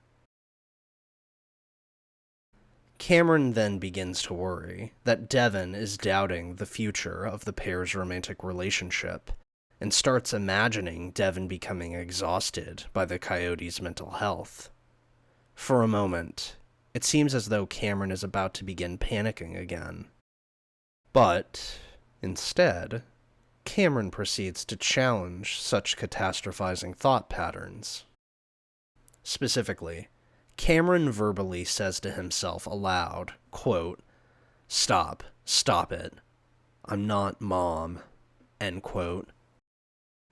Cameron then begins to worry that Devin is doubting the future of the pair's romantic relationship, and starts imagining Devin becoming exhausted by the coyote's mental health. For a moment, it seems as though Cameron is about to begin panicking again. But, instead, Cameron proceeds to challenge such catastrophizing thought patterns. Specifically, Cameron verbally says to himself aloud, quote, stop it, I'm not mom," end quote.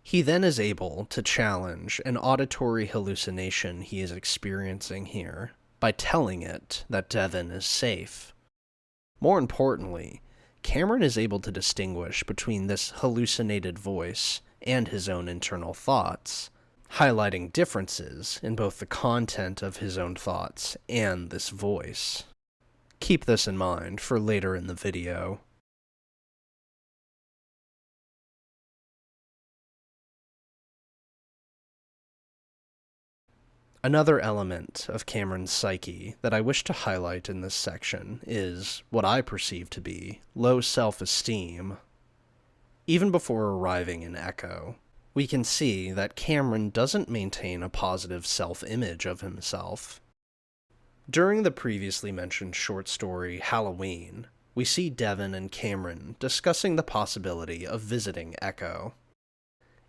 He then is able to challenge an auditory hallucination he is experiencing here by telling it that Devin is safe. More importantly, Cameron is able to distinguish between this hallucinated voice and his own internal thoughts, highlighting differences in both the content of his own thoughts and this voice. Keep this in mind for later in the video. Another element of Cameron's psyche that I wish to highlight in this section is what I perceive to be low self-esteem. Even before arriving in Echo, we can see that Cameron doesn't maintain a positive self-image of himself. During the previously mentioned short story Halloween, we see Devin and Cameron discussing the possibility of visiting Echo.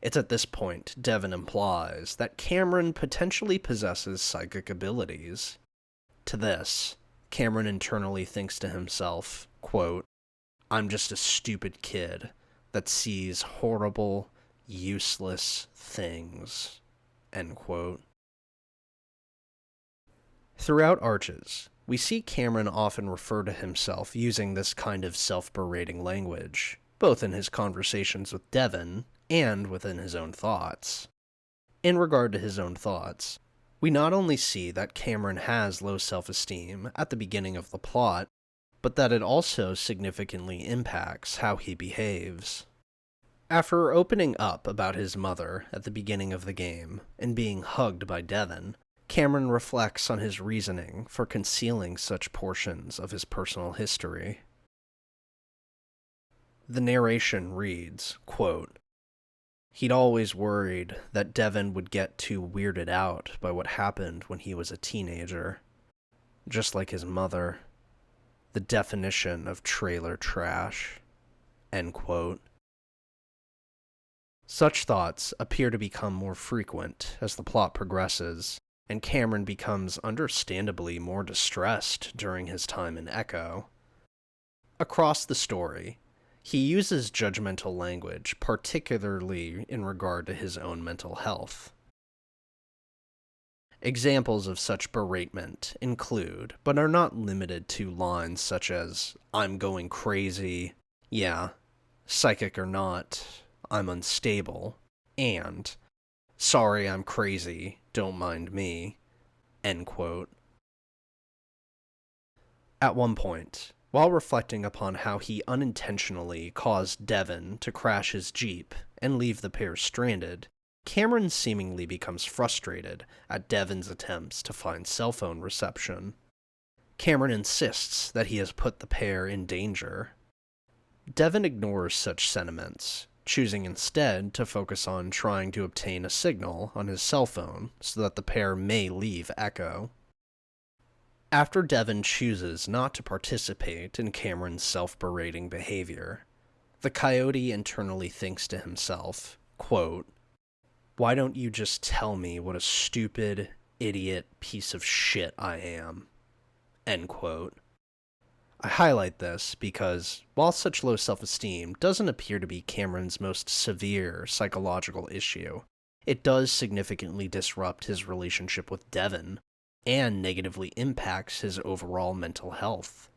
It's at this point Devin implies that Cameron potentially possesses psychic abilities. To this, Cameron internally thinks to himself, quote, "I'm just a stupid kid that sees horrible, useless things," end quote. Throughout Arches, we see Cameron often refer to himself using this kind of self-berating language, both in his conversations with Devin and within his own thoughts. In regard to his own thoughts, we not only see that Cameron has low self-esteem at the beginning of the plot, but that it also significantly impacts how he behaves. After opening up about his mother at the beginning of the game and being hugged by Devin, Cameron reflects on his reasoning for concealing such portions of his personal history. The narration reads, quote, He'd always worried that Devin would get too weirded out by what happened when he was a teenager. Just like his mother. The definition of trailer trash. End quote. Such thoughts appear to become more frequent as the plot progresses, and Cameron becomes understandably more distressed during his time in Echo. Across the story, he uses judgmental language, particularly in regard to his own mental health. Examples of such beratement include, but are not limited to, lines such as, "I'm going crazy," "Yeah, psychic or not, I'm unstable," and "Sorry, I'm crazy, don't mind me," end quote. At one point, while reflecting upon how he unintentionally caused Devin to crash his Jeep and leave the pair stranded, Cameron seemingly becomes frustrated at Devin's attempts to find cell phone reception. Cameron insists that he has put the pair in danger. Devin ignores such sentiments, choosing instead to focus on trying to obtain a signal on his cell phone so that the pair may leave Echo. After Devin chooses not to participate in Cameron's self-berating behavior, the coyote internally thinks to himself, quote, "Why don't you just tell me what a stupid, idiot piece of shit I am?" End quote. I highlight this because, while such low self-esteem doesn't appear to be Cameron's most severe psychological issue, it does significantly disrupt his relationship with Devin, and negatively impacts his overall mental health.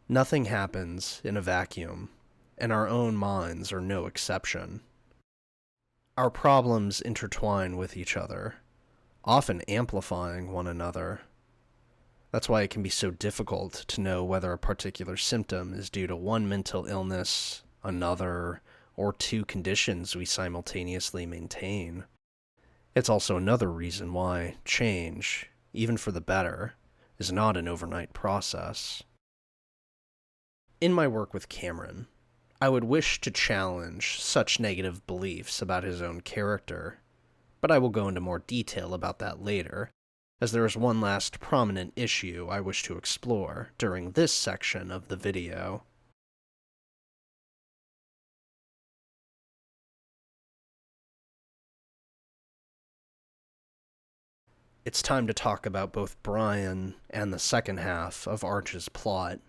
Nothing happens in a vacuum, and our own minds are no exception. Our problems intertwine with each other, often amplifying one another. That's why it can be so difficult to know whether a particular symptom is due to one mental illness, another, or two conditions we simultaneously maintain. It's also another reason why change, even for the better, is not an overnight process. In my work with Cameron, I would wish to challenge such negative beliefs about his own character, but I will go into more detail about that later, as there is one last prominent issue I wish to explore during this section of the video. It's time to talk about both Brian and the second half of Arch's plot.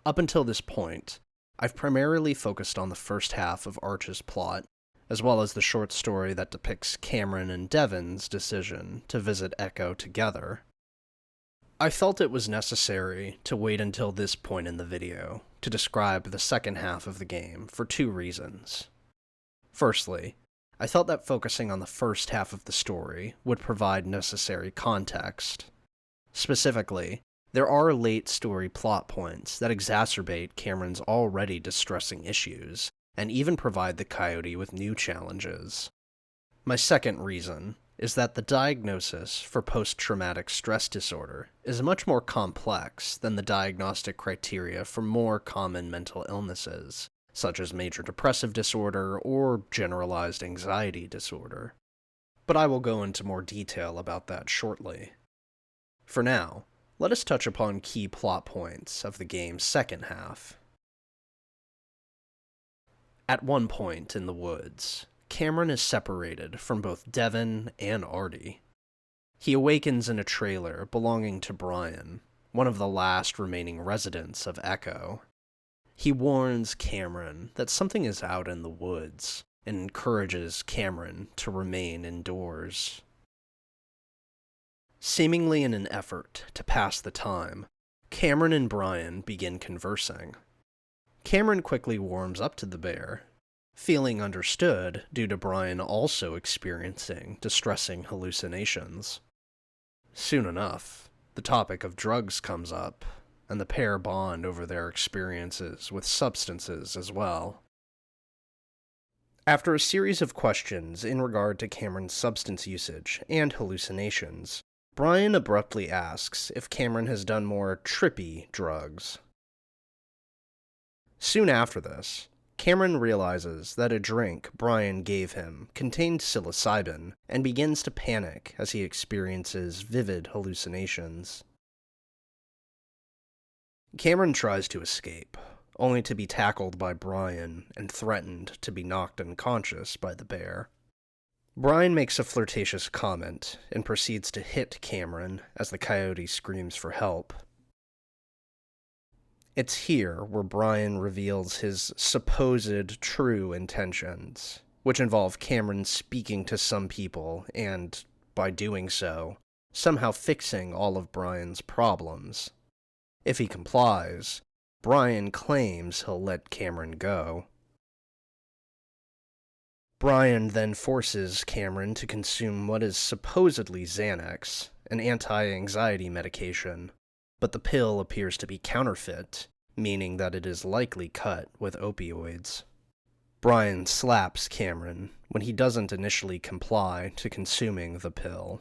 Up until this point, I've primarily focused on the first half of Arch's plot, as well as the short story that depicts Cameron and Devin's decision to visit Echo together. I felt it was necessary to wait until this point in the video to describe the second half of the game for two reasons. Firstly, I felt that focusing on the first half of the story would provide necessary context. Specifically, there are late story plot points that exacerbate Cameron's already distressing issues, and even provide the coyote with new challenges. My second reason is that the diagnosis for post-traumatic stress disorder is much more complex than the diagnostic criteria for more common mental illnesses, such as major depressive disorder or generalized anxiety disorder. But I will go into more detail about that shortly. For now, let us touch upon key plot points of the game's second half. At one point in the woods, Cameron is separated from both Devin and Artie. He awakens in a trailer belonging to Brian, one of the last remaining residents of Echo. He warns Cameron that something is out in the woods, and encourages Cameron to remain indoors. Seemingly in an effort to pass the time, Cameron and Brian begin conversing. Cameron quickly warms up to the bear, feeling understood due to Brian also experiencing distressing hallucinations. Soon enough, the topic of drugs comes up, and the pair bond over their experiences with substances as well. After a series of questions in regard to Cameron's substance usage and hallucinations, Brian abruptly asks if Cameron has done more trippy drugs. Soon after this, Cameron realizes that a drink Brian gave him contained psilocybin and begins to panic as he experiences vivid hallucinations. Cameron tries to escape, only to be tackled by Brian and threatened to be knocked unconscious by the bear. Brian makes a flirtatious comment and proceeds to hit Cameron as the coyote screams for help. It's here where Brian reveals his supposed true intentions, which involve Cameron speaking to some people and, by doing so, somehow fixing all of Brian's problems. If he complies, Brian claims he'll let Cameron go. Brian then forces Cameron to consume what is supposedly Xanax, an anti-anxiety medication, but the pill appears to be counterfeit, meaning that it is likely cut with opioids. Brian slaps Cameron when he doesn't initially comply to consuming the pill.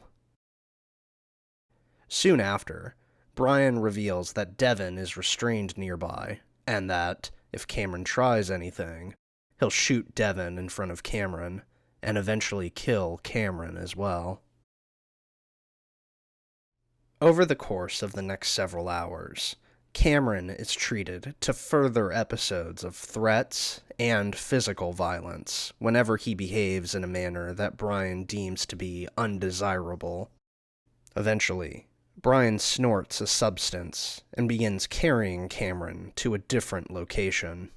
Soon after, Brian reveals that Devin is restrained nearby, and that, if Cameron tries anything, he'll shoot Devin in front of Cameron, and eventually kill Cameron as well. Over the course of the next several hours, Cameron is treated to further episodes of threats and physical violence whenever he behaves in a manner that Brian deems to be undesirable. Eventually, Brian snorts a substance and begins carrying Cameron to a different location.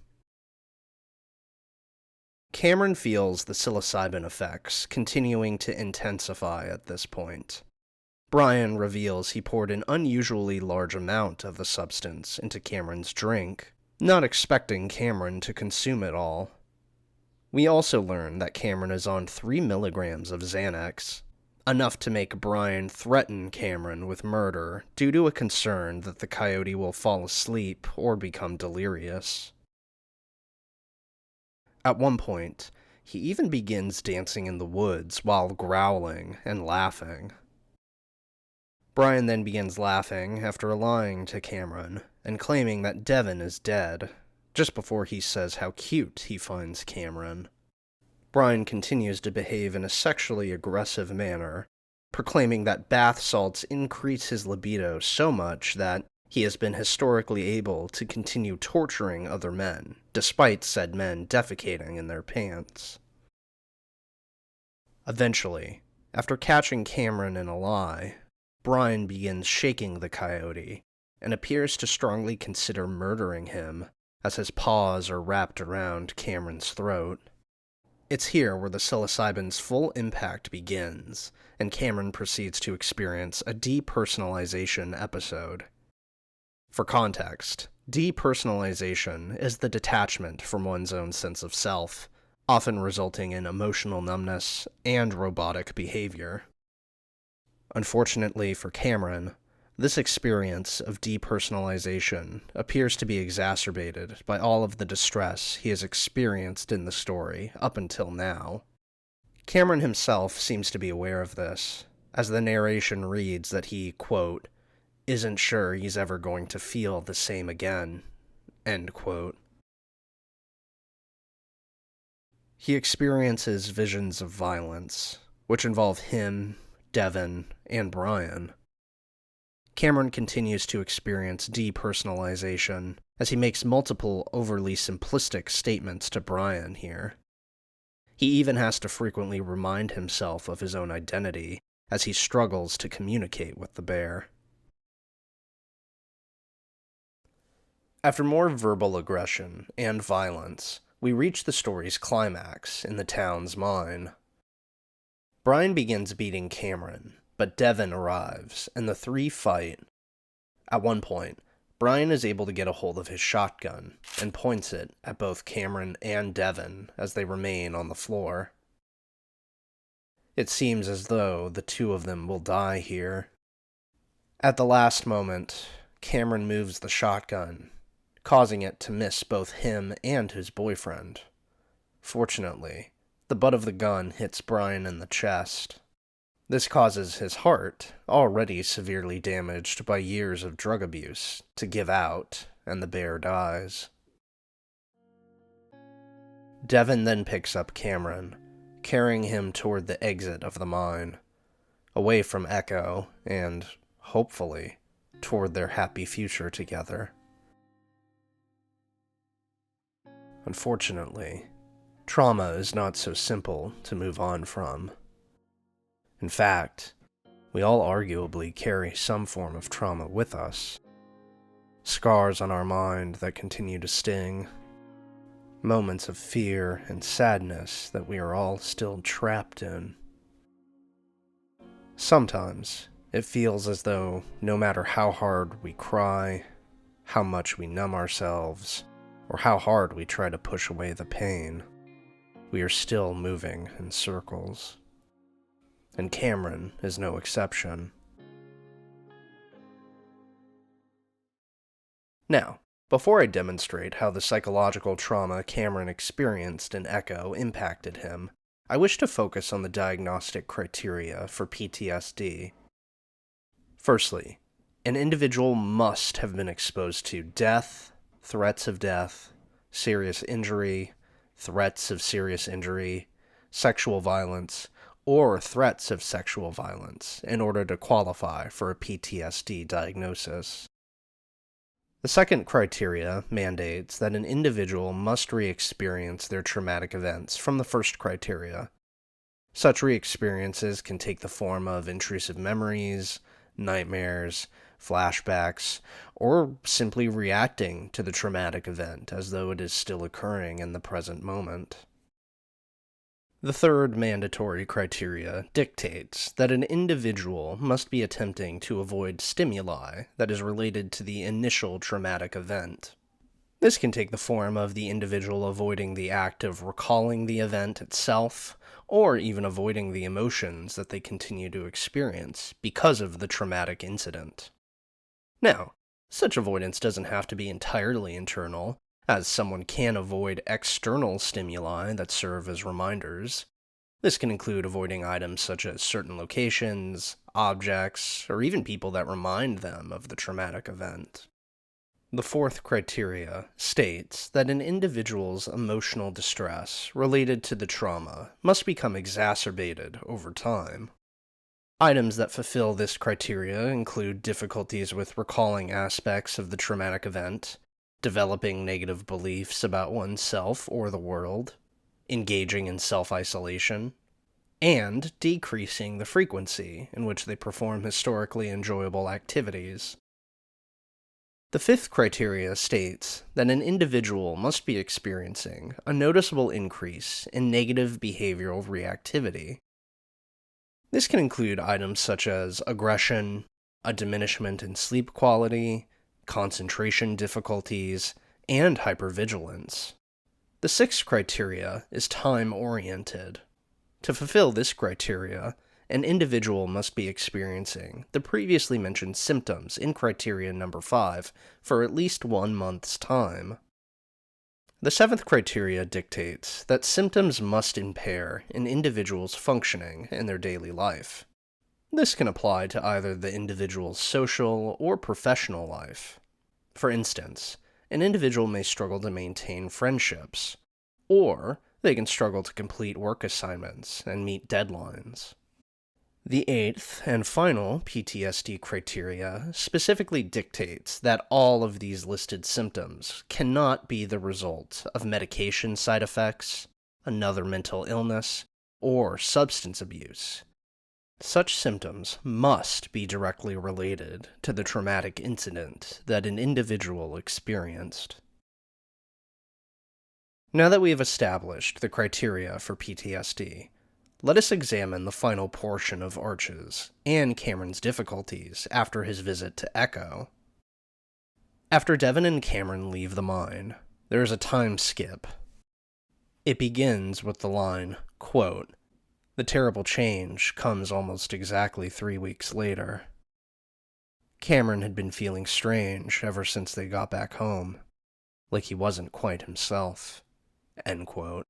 Cameron feels the psilocybin effects continuing to intensify at this point. Brian reveals he poured an unusually large amount of the substance into Cameron's drink, not expecting Cameron to consume it all. We also learn that Cameron is on 3 milligrams of Xanax, enough to make Brian threaten Cameron with murder due to a concern that the coyote will fall asleep or become delirious. At one point, he even begins dancing in the woods while growling and laughing. Brian then begins laughing after lying to Cameron and claiming that Devin is dead, just before he says how cute he finds Cameron. Brian continues to behave in a sexually aggressive manner, proclaiming that bath salts increase his libido so much that he has been historically able to continue torturing other men, despite said men defecating in their pants. Eventually, after catching Cameron in a lie, Brian begins shaking the coyote and appears to strongly consider murdering him as his paws are wrapped around Cameron's throat. It's here where the psilocybin's full impact begins, and Cameron proceeds to experience a depersonalization episode. For context, depersonalization is the detachment from one's own sense of self, often resulting in emotional numbness and robotic behavior. Unfortunately for Cameron, this experience of depersonalization appears to be exacerbated by all of the distress he has experienced in the story up until now. Cameron himself seems to be aware of this, as the narration reads that he, quote, isn't sure he's ever going to feel the same again, end quote. He experiences visions of violence, which involve him, Devin, and Brian. Cameron continues to experience depersonalization as he makes multiple overly simplistic statements to Brian here. He even has to frequently remind himself of his own identity as he struggles to communicate with the bear. After more verbal aggression and violence, we reach the story's climax in the town's mine. Brian begins beating Cameron, but Devin arrives, and the three fight. At one point, Brian is able to get a hold of his shotgun and points it at both Cameron and Devin as they remain on the floor. It seems as though the two of them will die here. At the last moment, Cameron moves the shotgun, causing it to miss both him and his boyfriend. Fortunately, the butt of the gun hits Brian in the chest. This causes his heart, already severely damaged by years of drug abuse, to give out, and the bear dies. Devin then picks up Cameron, carrying him toward the exit of the mine, away from Echo and, hopefully, toward their happy future together. Unfortunately, trauma is not so simple to move on from. In fact, we all arguably carry some form of trauma with us. Scars on our mind that continue to sting. Moments of fear and sadness that we are all still trapped in. Sometimes, it feels as though no matter how hard we cry, how much we numb ourselves, or how hard we try to push away the pain, we are still moving in circles. And Cameron is no exception. Now, before I demonstrate how the psychological trauma Cameron experienced in Echo impacted him, I wish to focus on the diagnostic criteria for PTSD. Firstly, an individual must have been exposed to death, threats of death, serious injury, threats of serious injury, sexual violence, or threats of sexual violence in order to qualify for a PTSD diagnosis. The second criteria mandates that an individual must re-experience their traumatic events from the first criteria. Such re-experiences can take the form of intrusive memories, nightmares, flashbacks, or simply reacting to the traumatic event as though it is still occurring in the present moment. The third mandatory criteria dictates that an individual must be attempting to avoid stimuli that is related to the initial traumatic event. This can take the form of the individual avoiding the act of recalling the event itself, or even avoiding the emotions that they continue to experience because of the traumatic incident. Now, such avoidance doesn't have to be entirely internal, as someone can avoid external stimuli that serve as reminders. This can include avoiding items such as certain locations, objects, or even people that remind them of the traumatic event. The fourth criteria states that an individual's emotional distress related to the trauma must become exacerbated over time. Items that fulfill this criteria include difficulties with recalling aspects of the traumatic event, developing negative beliefs about oneself or the world, engaging in self-isolation, and decreasing the frequency in which they perform historically enjoyable activities. The fifth criteria states that an individual must be experiencing a noticeable increase in negative behavioral reactivity. This can include items such as aggression, a diminishment in sleep quality, concentration difficulties, and hypervigilance. The sixth criteria is time-oriented. To fulfill this criteria, an individual must be experiencing the previously mentioned symptoms in criteria number 5 for at least 1 month's time. The seventh criteria dictates that symptoms must impair an individual's functioning in their daily life. This can apply to either the individual's social or professional life. For instance, an individual may struggle to maintain friendships, or they can struggle to complete work assignments and meet deadlines. The eighth and final PTSD criteria specifically dictates that all of these listed symptoms cannot be the result of medication side effects, another mental illness, or substance abuse. Such symptoms must be directly related to the traumatic incident that an individual experienced. Now that we have established the criteria for PTSD, let us examine the final portion of Arches and Cameron's difficulties after his visit to Echo. After Devin and Cameron leave the mine, there is a time skip. It begins with the line, quote, "The terrible change comes almost exactly 3 weeks later." Cameron had been feeling strange ever since they got back home, like he wasn't quite himself, end quote.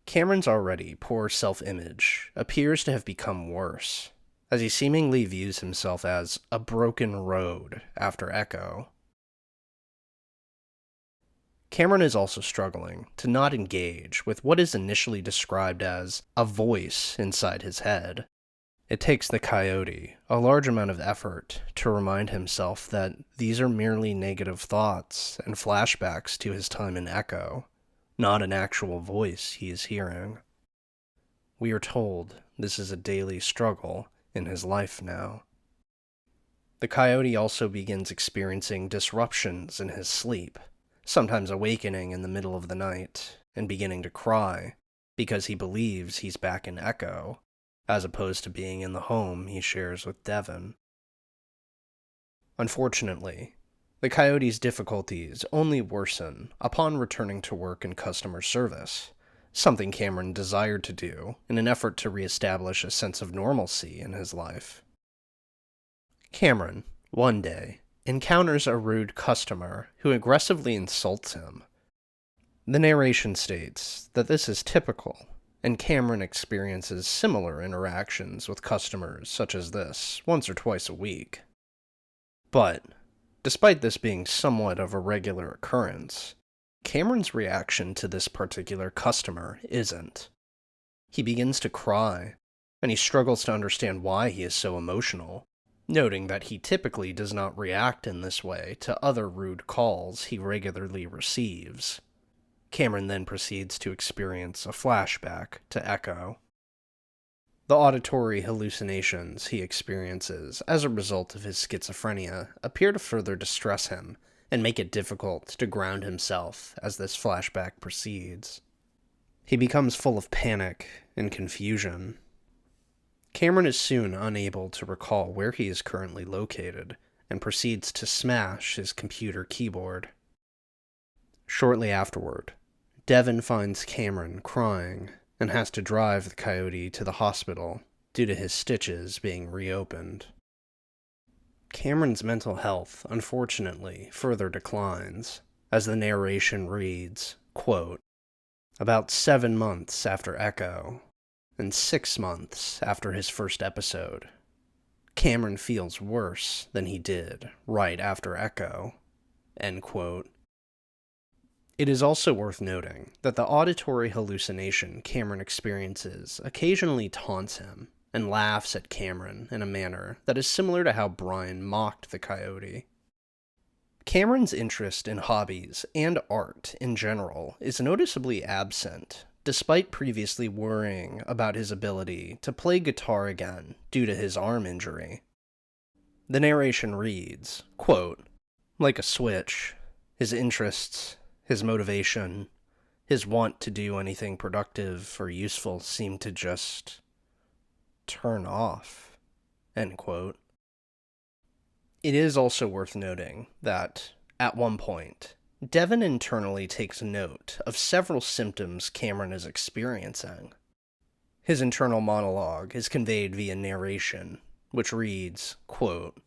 Cameron's already poor self-image appears to have become worse, as he seemingly views himself as a broken road after Echo. Cameron is also struggling to not engage with what is initially described as a voice inside his head. It takes the coyote a large amount of effort to remind himself that these are merely negative thoughts and flashbacks to his time in Echo, not an actual voice he is hearing. We are told this is a daily struggle in his life now. The coyote also begins experiencing disruptions in his sleep, sometimes awakening in the middle of the night and beginning to cry because he believes he's back in Echo, as opposed to being in the home he shares with Devon. Unfortunately, the coyote's difficulties only worsen upon returning to work in customer service, something Cameron desired to do in an effort to reestablish a sense of normalcy in his life. Cameron, one day, encounters a rude customer who aggressively insults him. The narration states that this is typical, and Cameron experiences similar interactions with customers such as this once or twice a week. But, despite this being somewhat of a regular occurrence, Cameron's reaction to this particular customer isn't. He begins to cry, and he struggles to understand why he is so emotional, noting that he typically does not react in this way to other rude calls he regularly receives. Cameron then proceeds to experience a flashback to Echo. The auditory hallucinations he experiences as a result of his schizophrenia appear to further distress him and make it difficult to ground himself as this flashback proceeds. He becomes full of panic and confusion. Cameron is soon unable to recall where he is currently located and proceeds to smash his computer keyboard. Shortly afterward, Devon finds Cameron crying and has to drive the coyote to the hospital due to his stitches being reopened. Cameron's mental health, unfortunately, further declines, as the narration reads, quote, "About 7 months after Echo, and 6 months after his first episode, Cameron feels worse than he did right after Echo," end quote. It is also worth noting that the auditory hallucination Cameron experiences occasionally taunts him and laughs at Cameron in a manner that is similar to how Brian mocked the coyote. Cameron's interest in hobbies and art in general is noticeably absent, despite previously worrying about his ability to play guitar again due to his arm injury. The narration reads, quote, "Like a switch, his interests, his motivation, his want to do anything productive or useful seemed to just turn off," end quote. It is also worth noting that, at one point, Devon internally takes note of several symptoms Cameron is experiencing. His internal monologue is conveyed via narration, which reads, quote,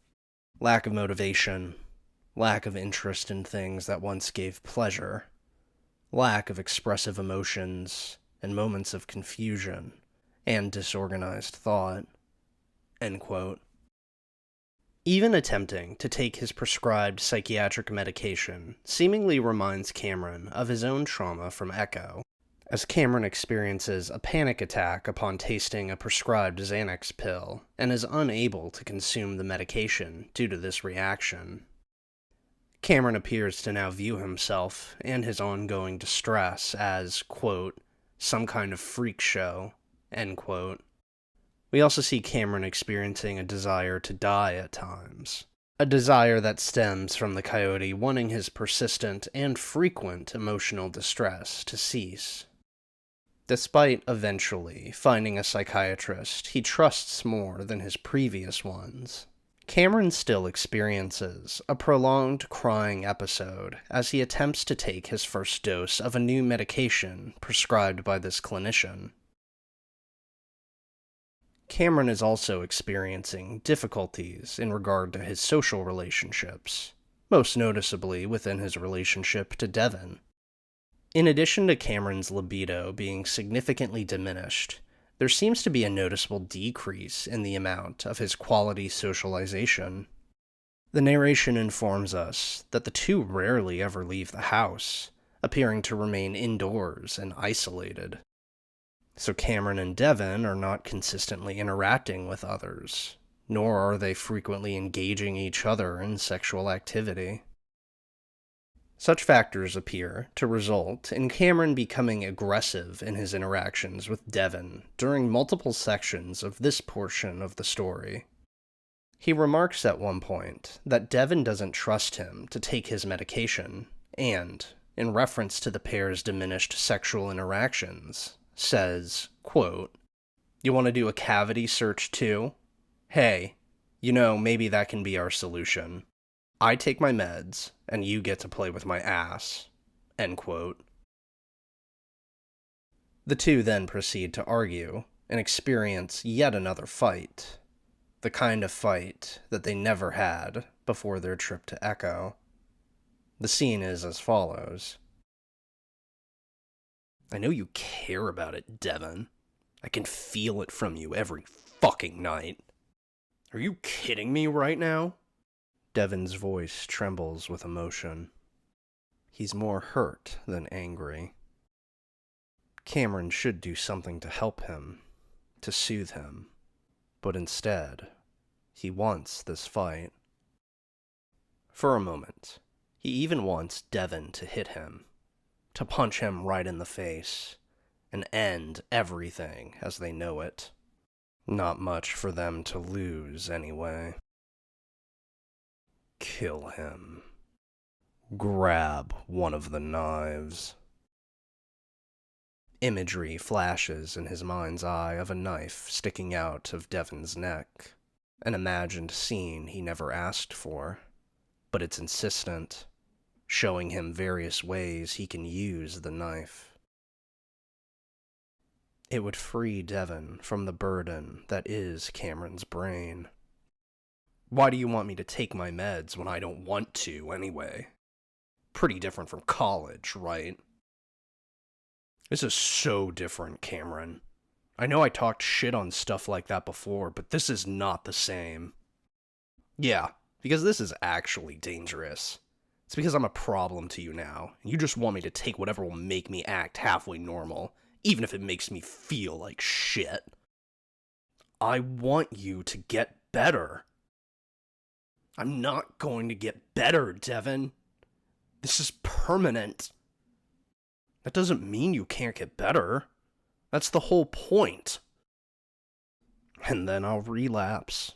"Lack of motivation, lack of interest in things that once gave pleasure, lack of expressive emotions, and moments of confusion and disorganized thought," end quote. Even attempting to take his prescribed psychiatric medication seemingly reminds Cameron of his own trauma from Echo, as Cameron experiences a panic attack upon tasting a prescribed Xanax pill and is unable to consume the medication due to this reaction. Cameron appears to now view himself and his ongoing distress as, quote, "some kind of freak show," end quote. We also see Cameron experiencing a desire to die at times, a desire that stems from the coyote wanting his persistent and frequent emotional distress to cease. Despite eventually finding a psychiatrist he trusts more than his previous ones, Cameron still experiences a prolonged crying episode as he attempts to take his first dose of a new medication prescribed by this clinician. Cameron is also experiencing difficulties in regard to his social relationships, most noticeably within his relationship to Devon. In addition to Cameron's libido being significantly diminished, there seems to be a noticeable decrease in the amount of his quality socialization. The narration informs us that the two rarely ever leave the house, appearing to remain indoors and isolated. So Cameron and Devon are not consistently interacting with others, nor are they frequently engaging each other in sexual activity. Such factors appear to result in Cameron becoming aggressive in his interactions with Devon during multiple sections of this portion of the story. He remarks at one point that Devon doesn't trust him to take his medication, and, in reference to the pair's diminished sexual interactions, says, quote, "You want to do a cavity search too? Hey, maybe that can be our solution. I take my meds, and you get to play with my ass." End quote. The two then proceed to argue and experience yet another fight. The kind of fight that they never had before their trip to Echo. The scene is as follows. "I know you care about it, Devon. I can feel it from you every fucking night. Are you kidding me right now?" Devon's voice trembles with emotion. He's more hurt than angry. Cameron should do something to help him, to soothe him, but instead, he wants this fight. For a moment, he even wants Devon to hit him, to punch him right in the face, and end everything as they know it. Not much for them to lose, anyway. Kill him. Grab one of the knives. Imagery flashes in his mind's eye of a knife sticking out of Devon's neck. An imagined scene he never asked for, but it's insistent, showing him various ways he can use the knife. It would free Devon from the burden that is Cameron's brain. Why do you want me to take my meds when I don't want to, anyway? Pretty different from college, right? This is so different, Cameron. I know I talked shit on stuff like that before, but this is not the same. Yeah, because this is actually dangerous. It's because I'm a problem to you now, and you just want me to take whatever will make me act halfway normal, even if it makes me feel like shit. I want you to get better. I'm not going to get better, Devon. This is permanent. That doesn't mean you can't get better. That's the whole point. And then I'll relapse.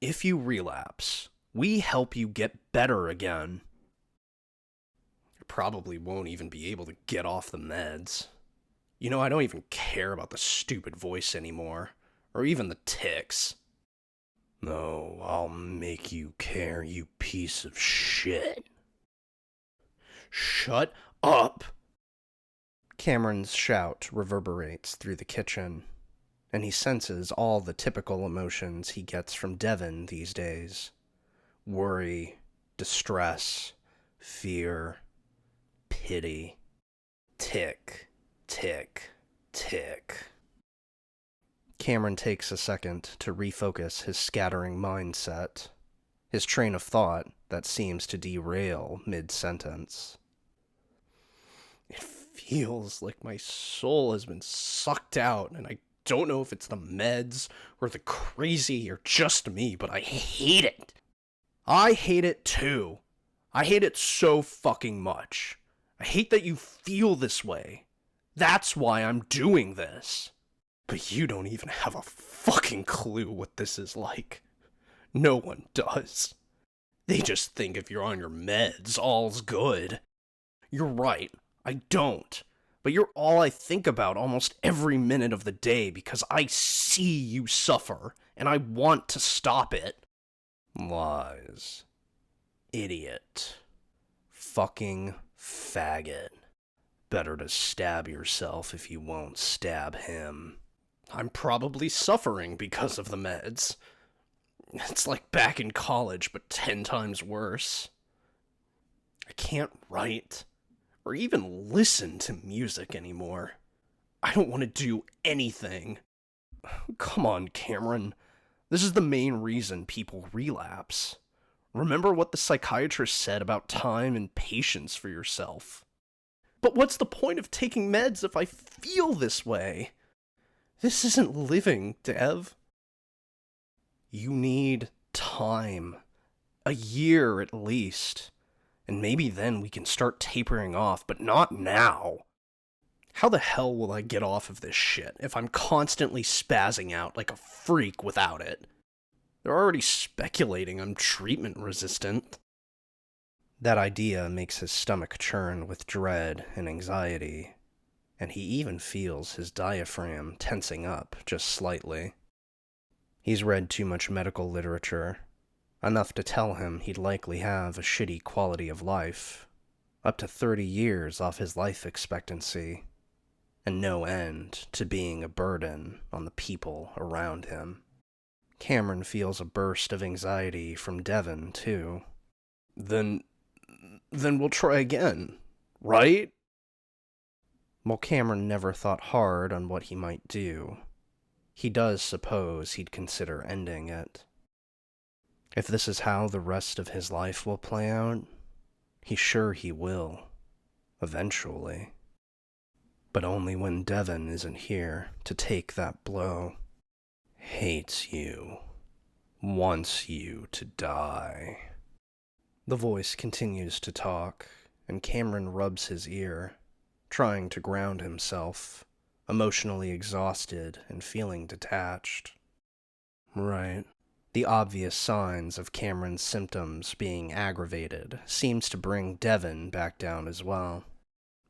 If you relapse, we help you get better again. You probably won't even be able to get off the meds. I don't even care about the stupid voice anymore, or even the tics. No, I'll make you care, you piece of shit. Shut up! Cameron's shout reverberates through the kitchen, and he senses all the typical emotions he gets from Devon these days. Worry, distress, fear, pity. Tick, tick, tick. Cameron takes a second to refocus his scattering mindset, his train of thought that seems to derail mid-sentence. It feels like my soul has been sucked out, and I don't know if it's the meds, or the crazy, or just me, but I hate it. I hate it too. I hate it so fucking much. I hate that you feel this way. That's why I'm doing this. But you don't even have a fucking clue what this is like. No one does. They just think if you're on your meds, all's good. You're right, I don't. But you're all I think about almost every minute of the day because I see you suffer, and I want to stop it. Lies. Idiot. Fucking faggot. Better to stab yourself if you won't stab him. I'm probably suffering because of the meds. It's like back in college, but 10 times worse. I can't write, or even listen to music anymore. I don't want to do anything. Come on, Cameron. This is the main reason people relapse. Remember what the psychiatrist said about time and patience for yourself. But what's the point of taking meds if I feel this way? This isn't living, Dev. You need time. A year at least. And maybe then we can start tapering off, but not now. How the hell will I get off of this shit if I'm constantly spazzing out like a freak without it? They're already speculating I'm treatment resistant. That idea makes his stomach churn with dread and anxiety, and he even feels his diaphragm tensing up just slightly. He's read too much medical literature, enough to tell him he'd likely have a shitty quality of life, up to 30 years off his life expectancy, and no end to being a burden on the people around him. Cameron feels a burst of anxiety from Devon, too. Then we'll try again, right? While Cameron never thought hard on what he might do, he does suppose he'd consider ending it. If this is how the rest of his life will play out, he's sure he will, eventually. But only when Devon isn't here to take that blow. Hates you. Wants you to die. The voice continues to talk, and Cameron rubs his ear, trying to ground himself, emotionally exhausted and feeling detached. Right. The obvious signs of Cameron's symptoms being aggravated seems to bring Devon back down as well.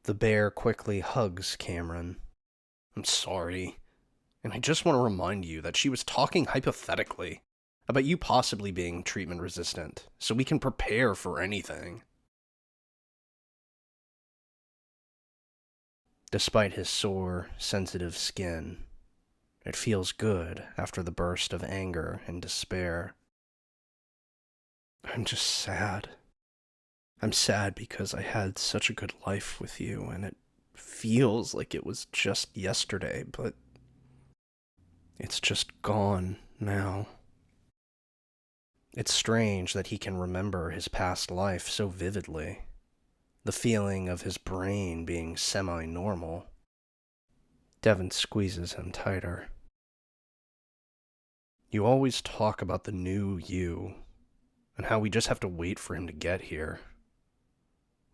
The bear quickly hugs Cameron. I'm sorry, and I just want to remind you that she was talking hypothetically about you possibly being treatment resistant, so we can prepare for anything. Despite his sore, sensitive skin, it feels good after the burst of anger and despair. I'm just sad. I'm sad because I had such a good life with you, and it feels like it was just yesterday, but it's just gone now. It's strange that he can remember his past life so vividly. The feeling of his brain being semi-normal. Devon squeezes him tighter. You always talk about the new you, and how we just have to wait for him to get here.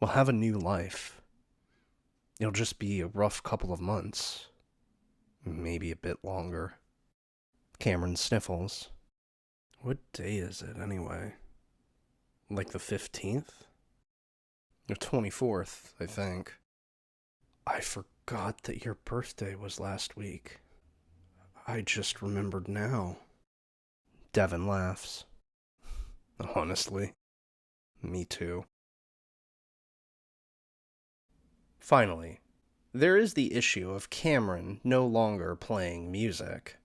We'll have a new life. It'll just be a rough couple of months. Maybe a bit longer. Cameron sniffles. What day is it, anyway? Like the 15th? The 24th, I think. I forgot that your birthday was last week. I just remembered now. Devon laughs. Honestly, me too. Finally, there is the issue of Cameron no longer playing music.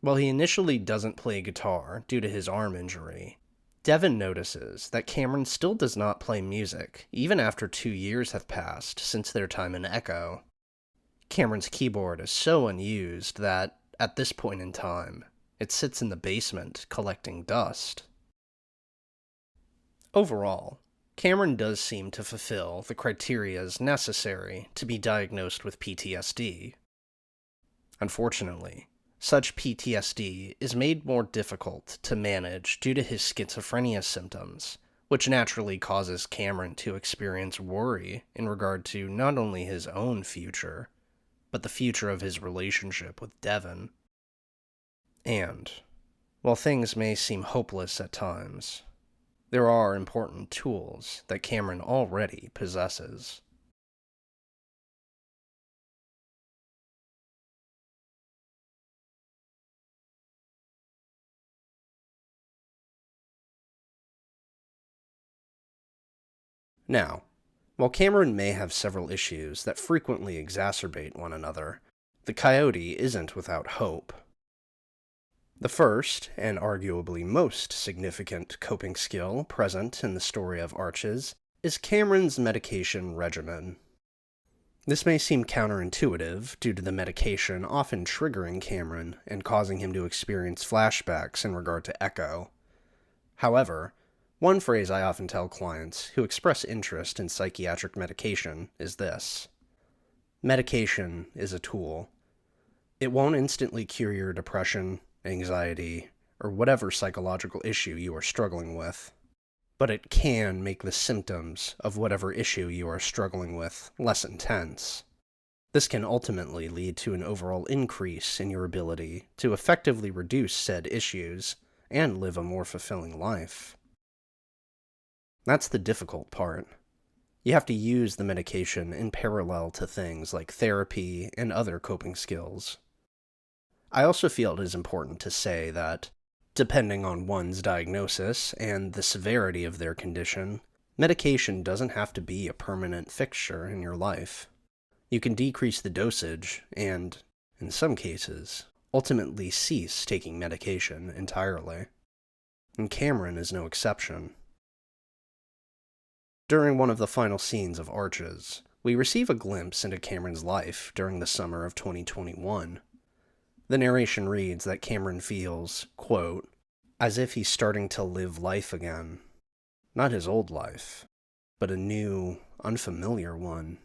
While he initially doesn't play guitar due to his arm injury, Devon notices that Cameron still does not play music, even after 2 years have passed since their time in Echo. Cameron's keyboard is so unused that, at this point in time, it sits in the basement collecting dust. Overall, Cameron does seem to fulfill the criteria necessary to be diagnosed with PTSD. Unfortunately, such PTSD is made more difficult to manage due to his schizophrenia symptoms, which naturally causes Cameron to experience worry in regard to not only his own future, but the future of his relationship with Devon. And, while things may seem hopeless at times, there are important tools that Cameron already possesses. Now, while Cameron may have several issues that frequently exacerbate one another, the coyote isn't without hope. The first, and arguably most significant coping skill present in the story of Arches, is Cameron's medication regimen. This may seem counterintuitive due to the medication often triggering Cameron and causing him to experience flashbacks in regard to Echo. However, One phrase I often tell clients who express interest in psychiatric medication is this: medication is a tool. It won't instantly cure your depression, anxiety, or whatever psychological issue you are struggling with, but it can make the symptoms of whatever issue you are struggling with less intense. This can ultimately lead to an overall increase in your ability to effectively reduce said issues and live a more fulfilling life. That's the difficult part. You have to use the medication in parallel to things like therapy and other coping skills. I also feel it is important to say that, depending on one's diagnosis and the severity of their condition, medication doesn't have to be a permanent fixture in your life. You can decrease the dosage and, in some cases, ultimately cease taking medication entirely. And Cameron is no exception. During one of the final scenes of Arches, we receive a glimpse into Cameron's life during the summer of 2021. The narration reads that Cameron feels, quote, as if he's starting to live life again. Not his old life, but a new, unfamiliar one.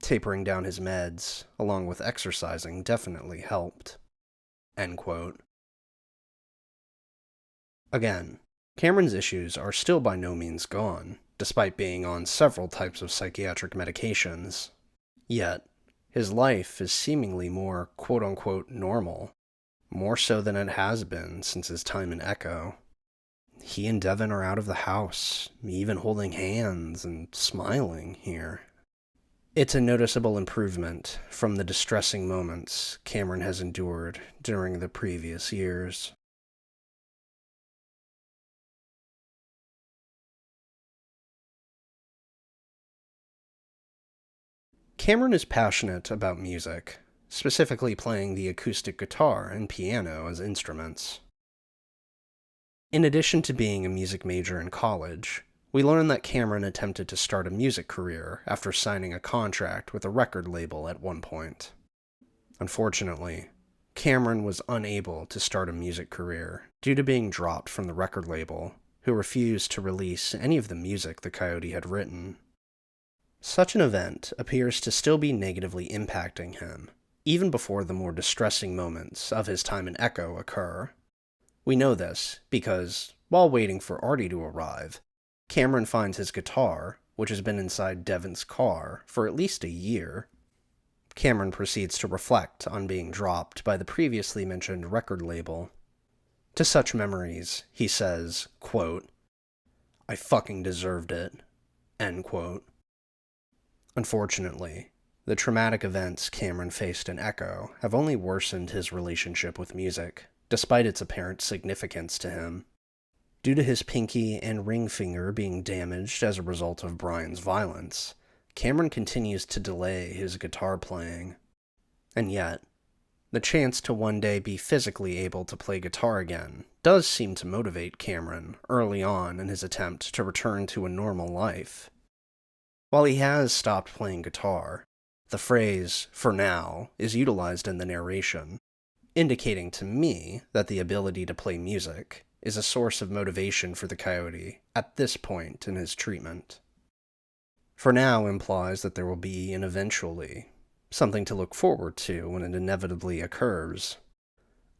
Tapering down his meds, along with exercising, definitely helped. End quote. Again, Cameron's issues are still by no means gone, despite being on several types of psychiatric medications. Yet, his life is seemingly more quote-unquote normal, more so than it has been since his time in Echo. He and Devin are out of the house, even holding hands and smiling here. It's a noticeable improvement from the distressing moments Cameron has endured during the previous years. Cameron is passionate about music, specifically playing the acoustic guitar and piano as instruments. In addition to being a music major in college, we learn that Cameron attempted to start a music career after signing a contract with a record label at one point. Unfortunately, Cameron was unable to start a music career due to being dropped from the record label, who refused to release any of the music the Coyote had written. Such an event appears to still be negatively impacting him, even before the more distressing moments of his time in Echo occur. We know this because, while waiting for Artie to arrive, Cameron finds his guitar, which has been inside Devin's car for at least a year. Cameron proceeds to reflect on being dropped by the previously mentioned record label. To such memories, he says, quote, "I fucking deserved it," end quote. Unfortunately, the traumatic events Cameron faced in Echo have only worsened his relationship with music, despite its apparent significance to him. Due to his pinky and ring finger being damaged as a result of Brian's violence, Cameron continues to delay his guitar playing. And yet, the chance to one day be physically able to play guitar again does seem to motivate Cameron early on in his attempt to return to a normal life. While he has stopped playing guitar, the phrase, "for now," is utilized in the narration, indicating to me that the ability to play music is a source of motivation for the Coyote at this point in his treatment. For now implies that there will be an eventually, something to look forward to when it inevitably occurs.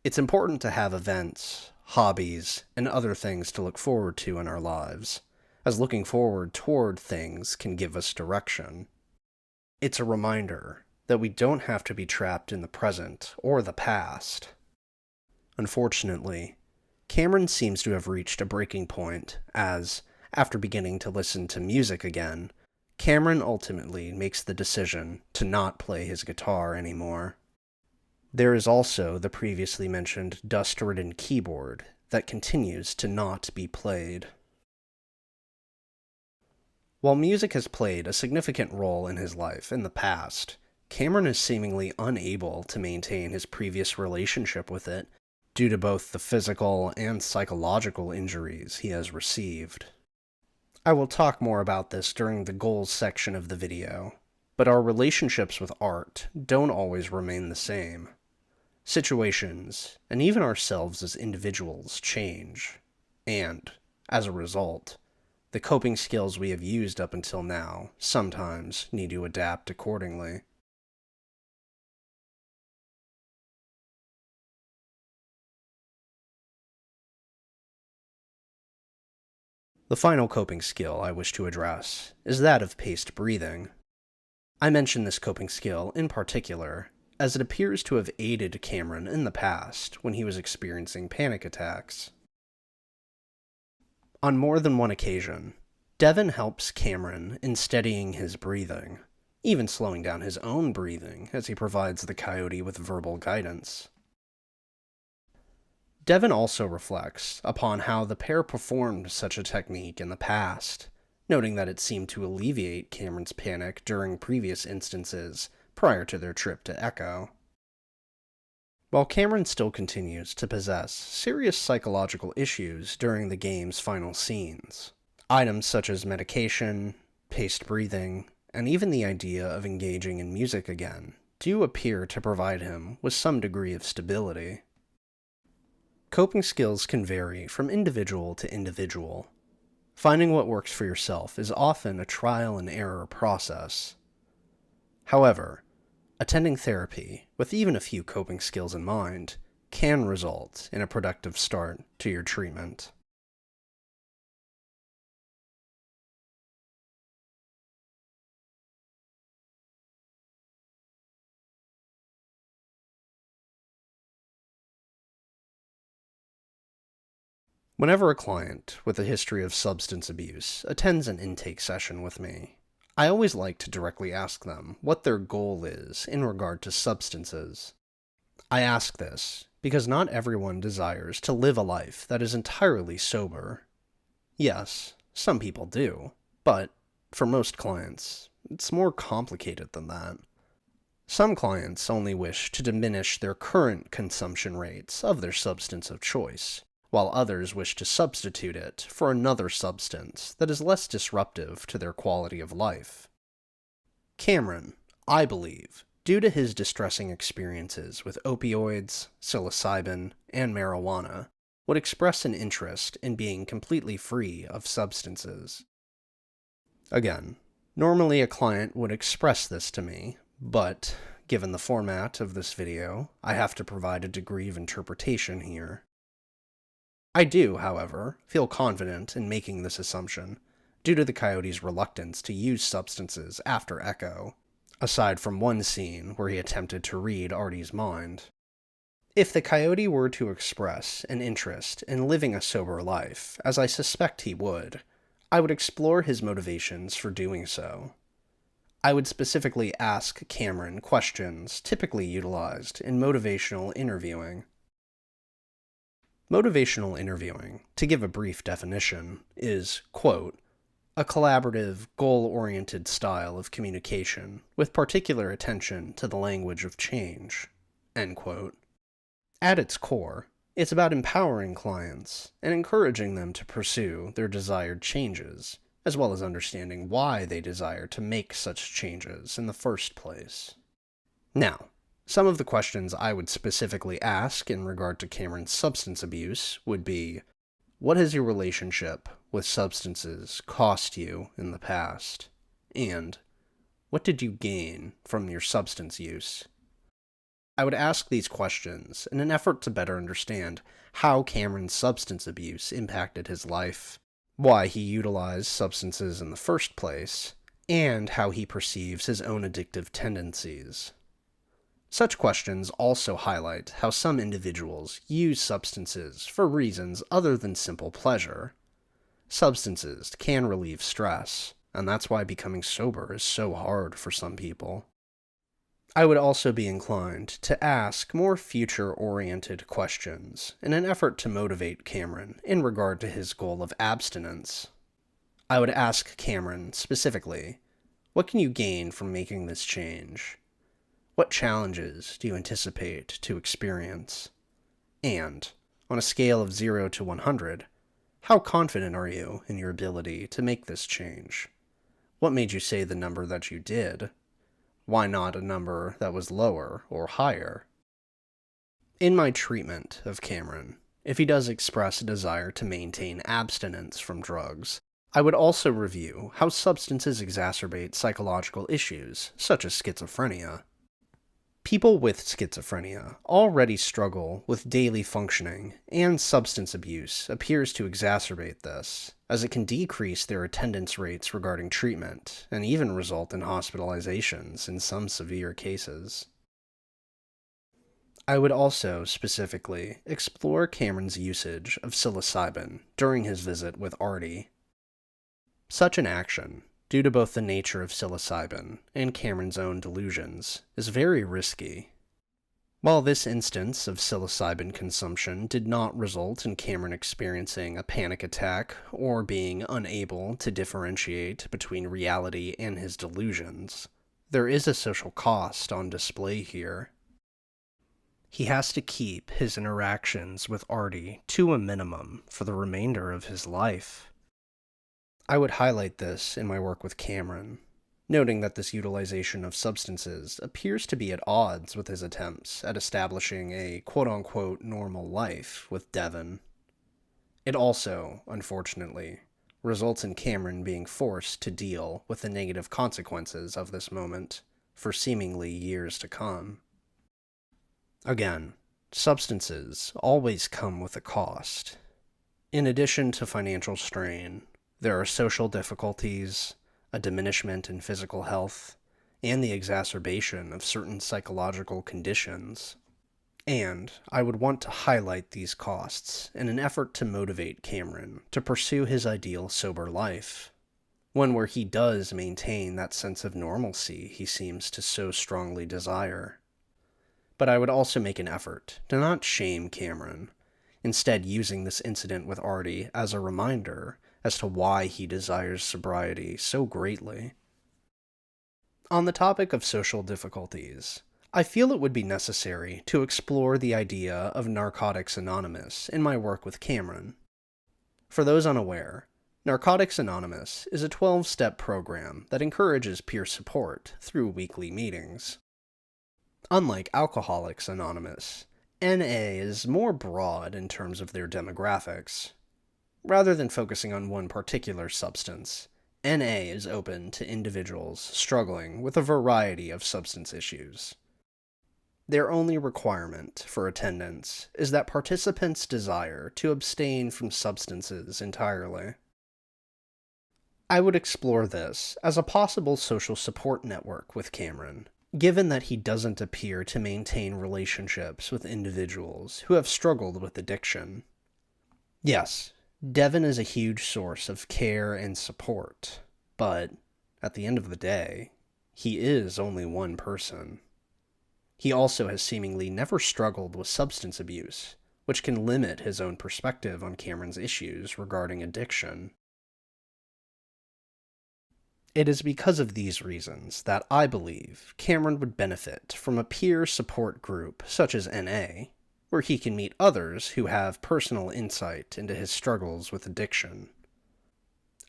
It's important to have events, hobbies, and other things to look forward to in our lives, as looking forward toward things can give us direction. It's a reminder that we don't have to be trapped in the present or the past. Unfortunately, Cameron seems to have reached a breaking point as, after beginning to listen to music again, Cameron ultimately makes the decision to not play his guitar anymore. There is also the previously mentioned dust-ridden keyboard that continues to not be played. While music has played a significant role in his life in the past, Cameron is seemingly unable to maintain his previous relationship with it due to both the physical and psychological injuries he has received. I will talk more about this during the goals section of the video, but our relationships with art don't always remain the same. Situations, and even ourselves as individuals, change, and, As a result, the coping skills we have used up until now sometimes need to adapt accordingly. The final coping skill I wish to address is that of paced breathing. I mention this coping skill in particular as it appears to have aided Cameron in the past when he was experiencing panic attacks. On more than one occasion, Devin helps Cameron in steadying his breathing, even slowing down his own breathing as he provides the coyote with verbal guidance. Devin also reflects upon how the pair performed such a technique in the past, noting that it seemed to alleviate Cameron's panic during previous instances prior to their trip to Echo. While Cameron still continues to possess serious psychological issues during the game's final scenes, items such as medication, paced breathing, and even the idea of engaging in music again do appear to provide him with some degree of stability. Coping skills can vary from individual to individual. Finding what works for yourself is often a trial and error process. However, attending therapy with even a few coping skills in mind can result in a productive start to your treatment. Whenever a client with a history of substance abuse attends an intake session with me, I always like to directly ask them what their goal is in regard to substances. I ask this because not everyone desires to live a life that is entirely sober. Yes, some people do, but for most clients, it's more complicated than that. Some clients only wish to diminish their current consumption rates of their substance of choice, while others wish to substitute it for another substance that is less disruptive to their quality of life. Cameron, I believe, due to his distressing experiences with opioids, psilocybin, and marijuana, would express an interest in being completely free of substances. Again, normally a client would express this to me, but given the format of this video, I have to provide a degree of interpretation here. I do, however, feel confident in making this assumption, due to the coyote's reluctance to use substances after Echo, aside from one scene where he attempted to read Artie's mind. If the coyote were to express an interest in living a sober life, as I suspect he would, I would explore his motivations for doing so. I would specifically ask Cameron questions typically utilized in motivational interviewing. Motivational interviewing, to give a brief definition, is, quote, a collaborative, goal-oriented style of communication with particular attention to the language of change, end quote. At its core, it's about empowering clients and encouraging them to pursue their desired changes, as well as understanding why they desire to make such changes in the first place. Now, some of the questions I would specifically ask in regard to Cameron's substance abuse would be, what has your relationship with substances cost you in the past? And what did you gain from your substance use? I would ask these questions in an effort to better understand how Cameron's substance abuse impacted his life, why he utilized substances in the first place, and how he perceives his own addictive tendencies. Such questions also highlight how some individuals use substances for reasons other than simple pleasure. Substances can relieve stress, and that's why becoming sober is so hard for some people. I would also be inclined to ask more future-oriented questions in an effort to motivate Cameron in regard to his goal of abstinence. I would ask Cameron specifically, what can you gain from making this change? What challenges do you anticipate to experience? And, on a scale of 0 to 100, how confident are you in your ability to make this change? What made you say the number that you did? Why not a number that was lower or higher? In my treatment of Cameron, if he does express a desire to maintain abstinence from drugs. I would also review how substances exacerbate psychological issues, such as schizophrenia. People with schizophrenia already struggle with daily functioning, and substance abuse appears to exacerbate this, as it can decrease their attendance rates regarding treatment, and even result in hospitalizations in some severe cases. I would also, specifically, explore Cameron's usage of psilocybin during his visit with Artie. Such an action, due to both the nature of psilocybin and Cameron's own delusions, is very risky. While this instance of psilocybin consumption did not result in Cameron experiencing a panic attack or being unable to differentiate between reality and his delusions, there is a social cost on display here. He has to keep his interactions with Artie to a minimum for the remainder of his life. I would highlight this in my work with Cameron, noting that this utilization of substances appears to be at odds with his attempts at establishing a quote-unquote normal life with Devon. It also, unfortunately, results in Cameron being forced to deal with the negative consequences of this moment for seemingly years to come. Again, substances always come with a cost. In addition to financial strain, there are social difficulties, a diminishment in physical health, and the exacerbation of certain psychological conditions. And I would want to highlight these costs in an effort to motivate Cameron to pursue his ideal sober life, one where he does maintain that sense of normalcy he seems to so strongly desire. But I would also make an effort to not shame Cameron, instead using this incident with Artie as a reminder as to why he desires sobriety so greatly. On the topic of social difficulties, I feel it would be necessary to explore the idea of Narcotics Anonymous in my work with Cameron. For those unaware, Narcotics Anonymous is a 12-step program that encourages peer support through weekly meetings. Unlike Alcoholics Anonymous, NA is more broad in terms of their demographics. Rather than focusing on one particular substance, NA is open to individuals struggling with a variety of substance issues. Their only requirement for attendance is that participants desire to abstain from substances entirely. I would explore this as a possible social support network with Cameron, given that he doesn't appear to maintain relationships with individuals who have struggled with addiction. Yes, Devon is a huge source of care and support, but at the end of the day, he is only one person. He also has seemingly never struggled with substance abuse, which can limit his own perspective on Cameron's issues regarding addiction. It is because of these reasons that I believe Cameron would benefit from a peer support group such as NA, where he can meet others who have personal insight into his struggles with addiction.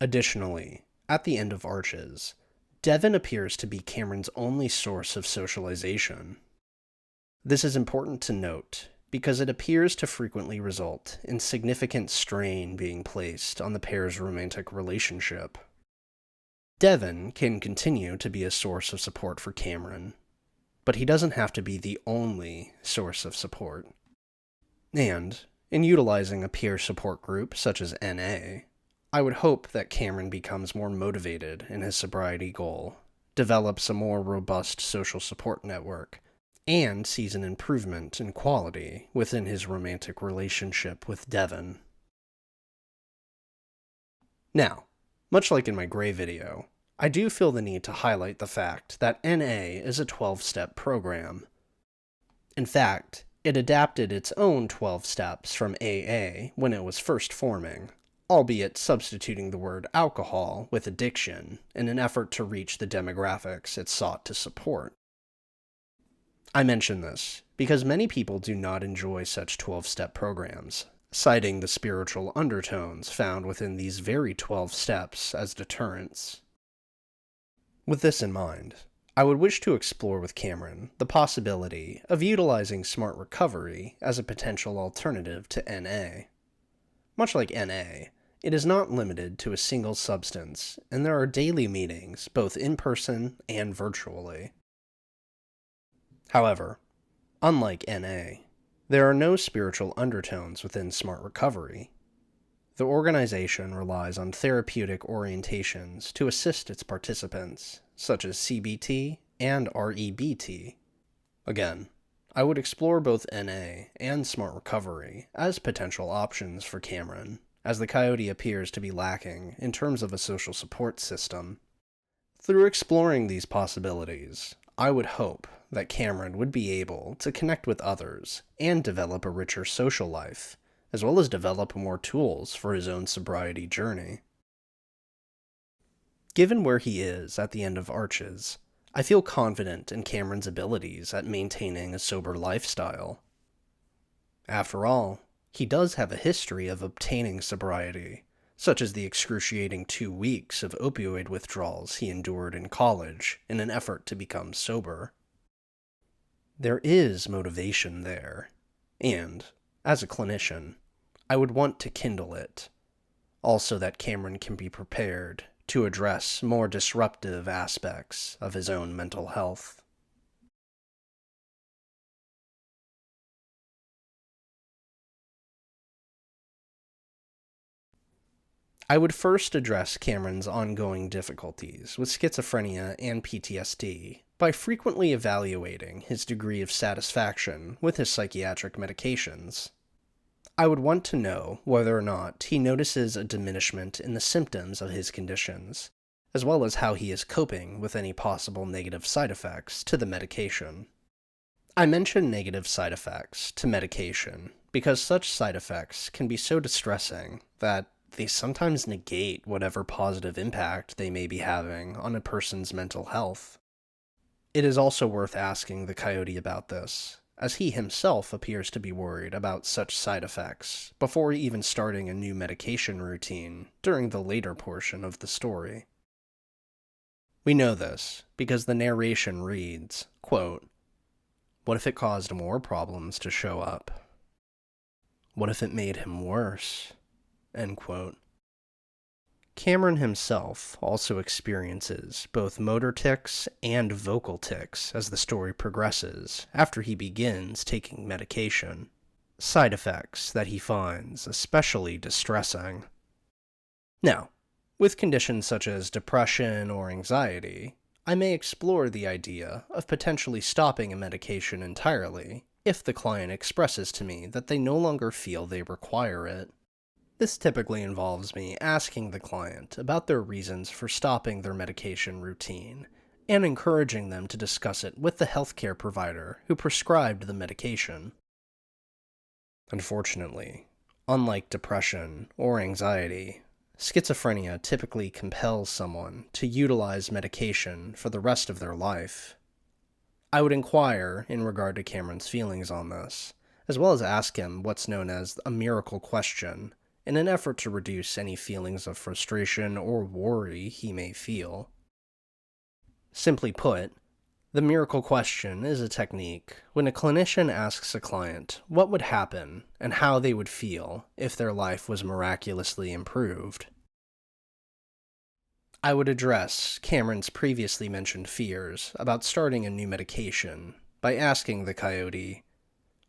Additionally, at the end of Arches, Devon appears to be Cameron's only source of socialization. This is important to note because it appears to frequently result in significant strain being placed on the pair's romantic relationship. Devon can continue to be a source of support for Cameron, but he doesn't have to be the only source of support. And, in utilizing a peer support group such as NA, I would hope that Cameron becomes more motivated in his sobriety goal, develops a more robust social support network, and sees an improvement in quality within his romantic relationship with Devon. Now, much like in my Gray video, I do feel the need to highlight the fact that NA is a 12-step program. In fact, it adapted its own 12 steps from AA when it was first forming, albeit substituting the word alcohol with addiction in an effort to reach the demographics it sought to support. I mention this because many people do not enjoy such 12-step programs, citing the spiritual undertones found within these very 12 steps as deterrents. With this in mind, I would wish to explore with Cameron the possibility of utilizing smart recovery as a potential alternative to NA. Much like NA, it is not limited to a single substance, and there are daily meetings, both in person and virtually. However, unlike NA, there are no spiritual undertones within smart recovery. The organization relies on therapeutic orientations to assist its participants, such as CBT and REBT. Again, I would explore both NA and smart recovery as potential options for Cameron, as the Coyote appears to be lacking in terms of a social support system. Through exploring these possibilities, I would hope that Cameron would be able to connect with others and develop a richer social life, as well as develop more tools for his own sobriety journey. Given where he is at the end of Arches, I feel confident in Cameron's abilities at maintaining a sober lifestyle. After all, he does have a history of obtaining sobriety, such as the excruciating 2 weeks of opioid withdrawals he endured in college in an effort to become sober. There is motivation there, and, as a clinician, I would want to kindle it. Also that Cameron can be prepared to address more disruptive aspects of his own mental health. I would first address Cameron's ongoing difficulties with schizophrenia and PTSD by frequently evaluating his degree of satisfaction with his psychiatric medications. I would want to know whether or not he notices a diminishment in the symptoms of his conditions, as well as how he is coping with any possible negative side effects to the medication. I mention negative side effects to medication because such side effects can be so distressing that they sometimes negate whatever positive impact they may be having on a person's mental health. It is also worth asking the Coyote about this, as he himself appears to be worried about such side effects before even starting a new medication routine during the later portion of the story. We know this because the narration reads, quote, "What if it caused more problems to show up? What if it made him worse?" End quote. Cameron himself also experiences both motor tics and vocal tics as the story progresses after he begins taking medication, side effects that he finds especially distressing. Now, with conditions such as depression or anxiety, I may explore the idea of potentially stopping a medication entirely if the client expresses to me that they no longer feel they require it. This typically involves me asking the client about their reasons for stopping their medication routine and encouraging them to discuss it with the healthcare provider who prescribed the medication. Unfortunately, unlike depression or anxiety, schizophrenia typically compels someone to utilize medication for the rest of their life. I would inquire in regard to Cameron's feelings on this, as well as ask him what's known as a miracle question, in an effort to reduce any feelings of frustration or worry he may feel. Simply put, the miracle question is a technique when a clinician asks a client what would happen and how they would feel if their life was miraculously improved. I would address Cameron's previously mentioned fears about starting a new medication by asking the Coyote,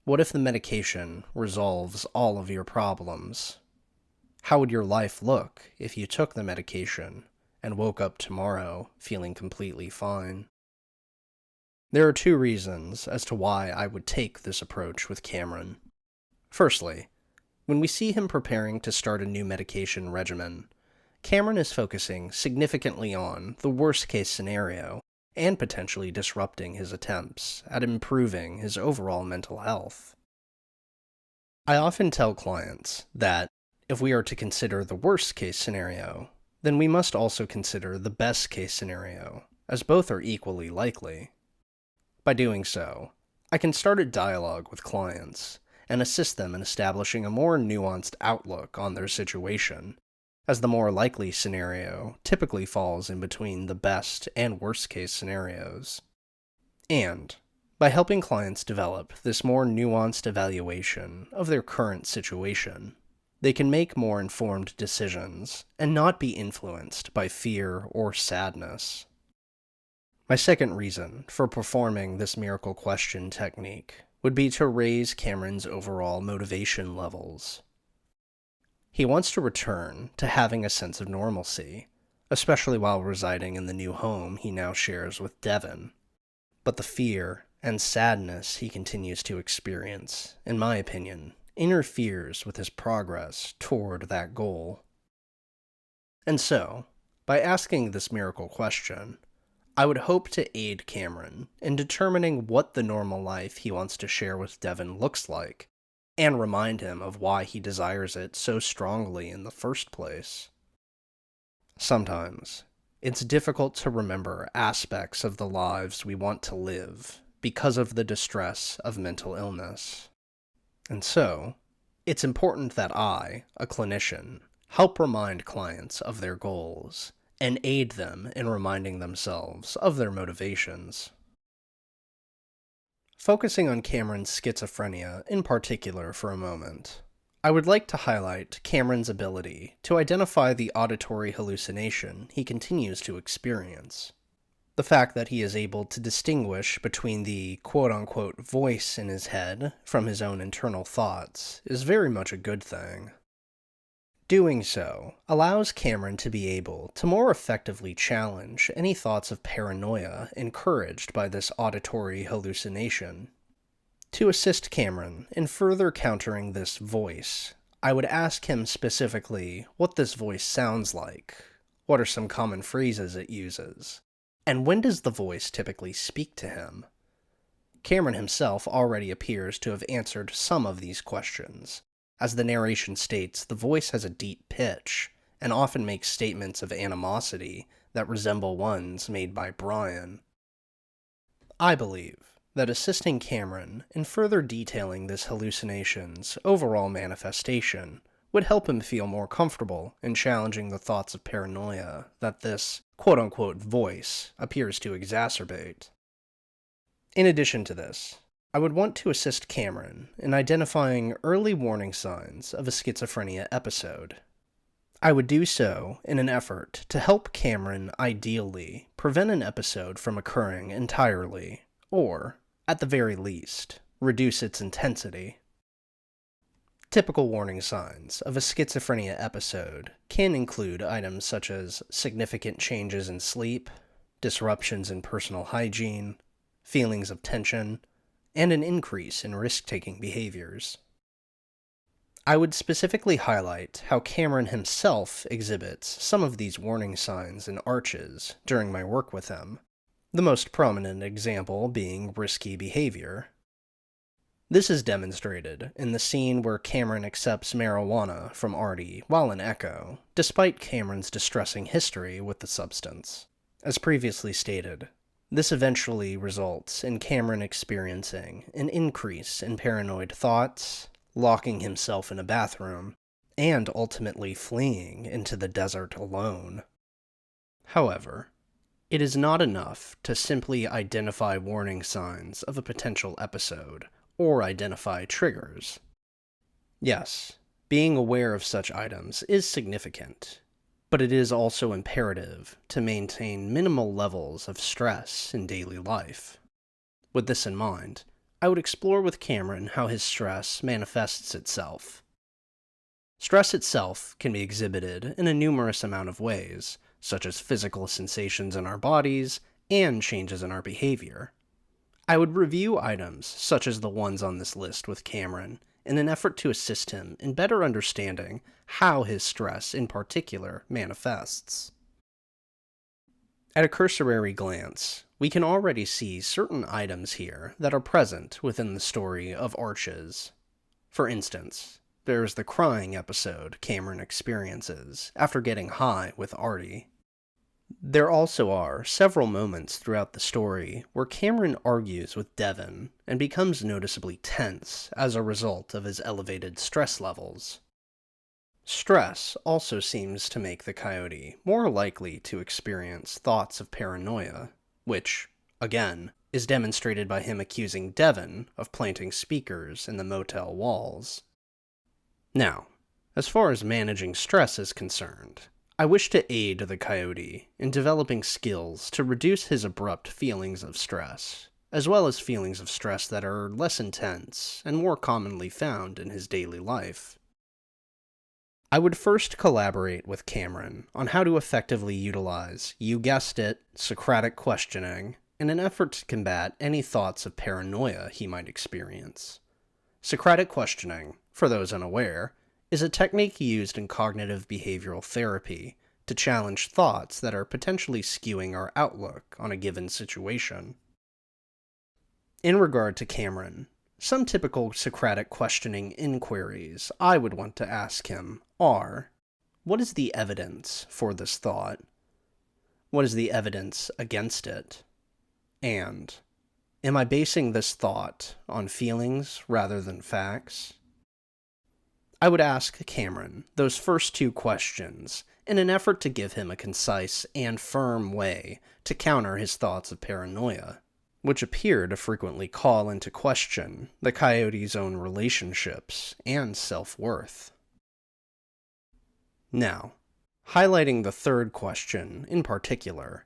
"What if the medication resolves all of your problems? How would your life look if you took the medication and woke up tomorrow feeling completely fine?" There are 2 reasons as to why I would take this approach with Cameron. Firstly, when we see him preparing to start a new medication regimen, Cameron is focusing significantly on the worst-case scenario and potentially disrupting his attempts at improving his overall mental health. I often tell clients that if we are to consider the worst-case scenario, then we must also consider the best-case scenario, as both are equally likely. By doing so, I can start a dialogue with clients and assist them in establishing a more nuanced outlook on their situation, as the more likely scenario typically falls in between the best and worst case scenarios. And, by helping clients develop this more nuanced evaluation of their current situation, they can make more informed decisions and not be influenced by fear or sadness. My second reason for performing this miracle question technique would be to raise Cameron's overall motivation levels. He wants to return to having a sense of normalcy, especially while residing in the new home he now shares with Devin. But the fear and sadness he continues to experience, in my opinion, interferes with his progress toward that goal. And so, by asking this miracle question, I would hope to aid Cameron in determining what the normal life he wants to share with Devin looks like, and remind him of why he desires it so strongly in the first place. Sometimes, it's difficult to remember aspects of the lives we want to live because of the distress of mental illness. And so, it's important that I, a clinician, help remind clients of their goals and aid them in reminding themselves of their motivations. Focusing on Cameron's schizophrenia in particular for a moment, I would like to highlight Cameron's ability to identify the auditory hallucination he continues to experience. The fact that he is able to distinguish between the quote-unquote voice in his head from his own internal thoughts is very much a good thing. Doing so allows Cameron to be able to more effectively challenge any thoughts of paranoia encouraged by this auditory hallucination. To assist Cameron in further countering this voice, I would ask him specifically what this voice sounds like, what are some common phrases it uses, and when does the voice typically speak to him? Cameron himself already appears to have answered some of these questions. As the narration states, the voice has a deep pitch, and often makes statements of animosity that resemble ones made by Brian. I believe that assisting Cameron in further detailing this hallucination's overall manifestation would help him feel more comfortable in challenging the thoughts of paranoia that this quote-unquote voice appears to exacerbate. In addition to this, I would want to assist Cameron in identifying early warning signs of a schizophrenia episode. I would do so in an effort to help Cameron ideally prevent an episode from occurring entirely, or, at the very least, reduce its intensity. Typical warning signs of a schizophrenia episode can include items such as significant changes in sleep, disruptions in personal hygiene, feelings of tension, and an increase in risk-taking behaviors. I would specifically highlight how Cameron himself exhibits some of these warning signs and arches during my work with him, the most prominent example being risky behavior. This is demonstrated in the scene where Cameron accepts marijuana from Artie while in Echo, despite Cameron's distressing history with the substance. As previously stated, this eventually results in Cameron experiencing an increase in paranoid thoughts, locking himself in a bathroom, and ultimately fleeing into the desert alone. However, it is not enough to simply identify warning signs of a potential episode, or identify triggers. Yes, being aware of such items is significant, but it is also imperative to maintain minimal levels of stress in daily life. With this in mind, I would explore with Cameron how his stress manifests itself. Stress itself can be exhibited in a numerous amount of ways, such as physical sensations in our bodies and changes in our behavior. I would review items such as the ones on this list with Cameron in an effort to assist him in better understanding how his stress in particular manifests. At a cursory glance, we can already see certain items here that are present within the story of Arches. For instance, there is the crying episode Cameron experiences after getting high with Artie. There also are several moments throughout the story where Cameron argues with Devin and becomes noticeably tense as a result of his elevated stress levels. Stress also seems to make the coyote more likely to experience thoughts of paranoia, which, again, is demonstrated by him accusing Devon of planting speakers in the motel walls. Now, as far as managing stress is concerned, I wish to aid the coyote in developing skills to reduce his abrupt feelings of stress, as well as feelings of stress that are less intense and more commonly found in his daily life. I would first collaborate with Cameron on how to effectively utilize, you guessed it, Socratic questioning in an effort to combat any thoughts of paranoia he might experience. Socratic questioning, for those unaware, is a technique used in cognitive behavioral therapy to challenge thoughts that are potentially skewing our outlook on a given situation. In regard to Cameron, some typical Socratic questioning inquiries I would want to ask him are: what is the evidence for this thought? What is the evidence against it? And, am I basing this thought on feelings rather than facts? I would ask Cameron those first two questions in an effort to give him a concise and firm way to counter his thoughts of paranoia, which appear to frequently call into question the coyote's own relationships and self-worth. Now, highlighting the third question in particular,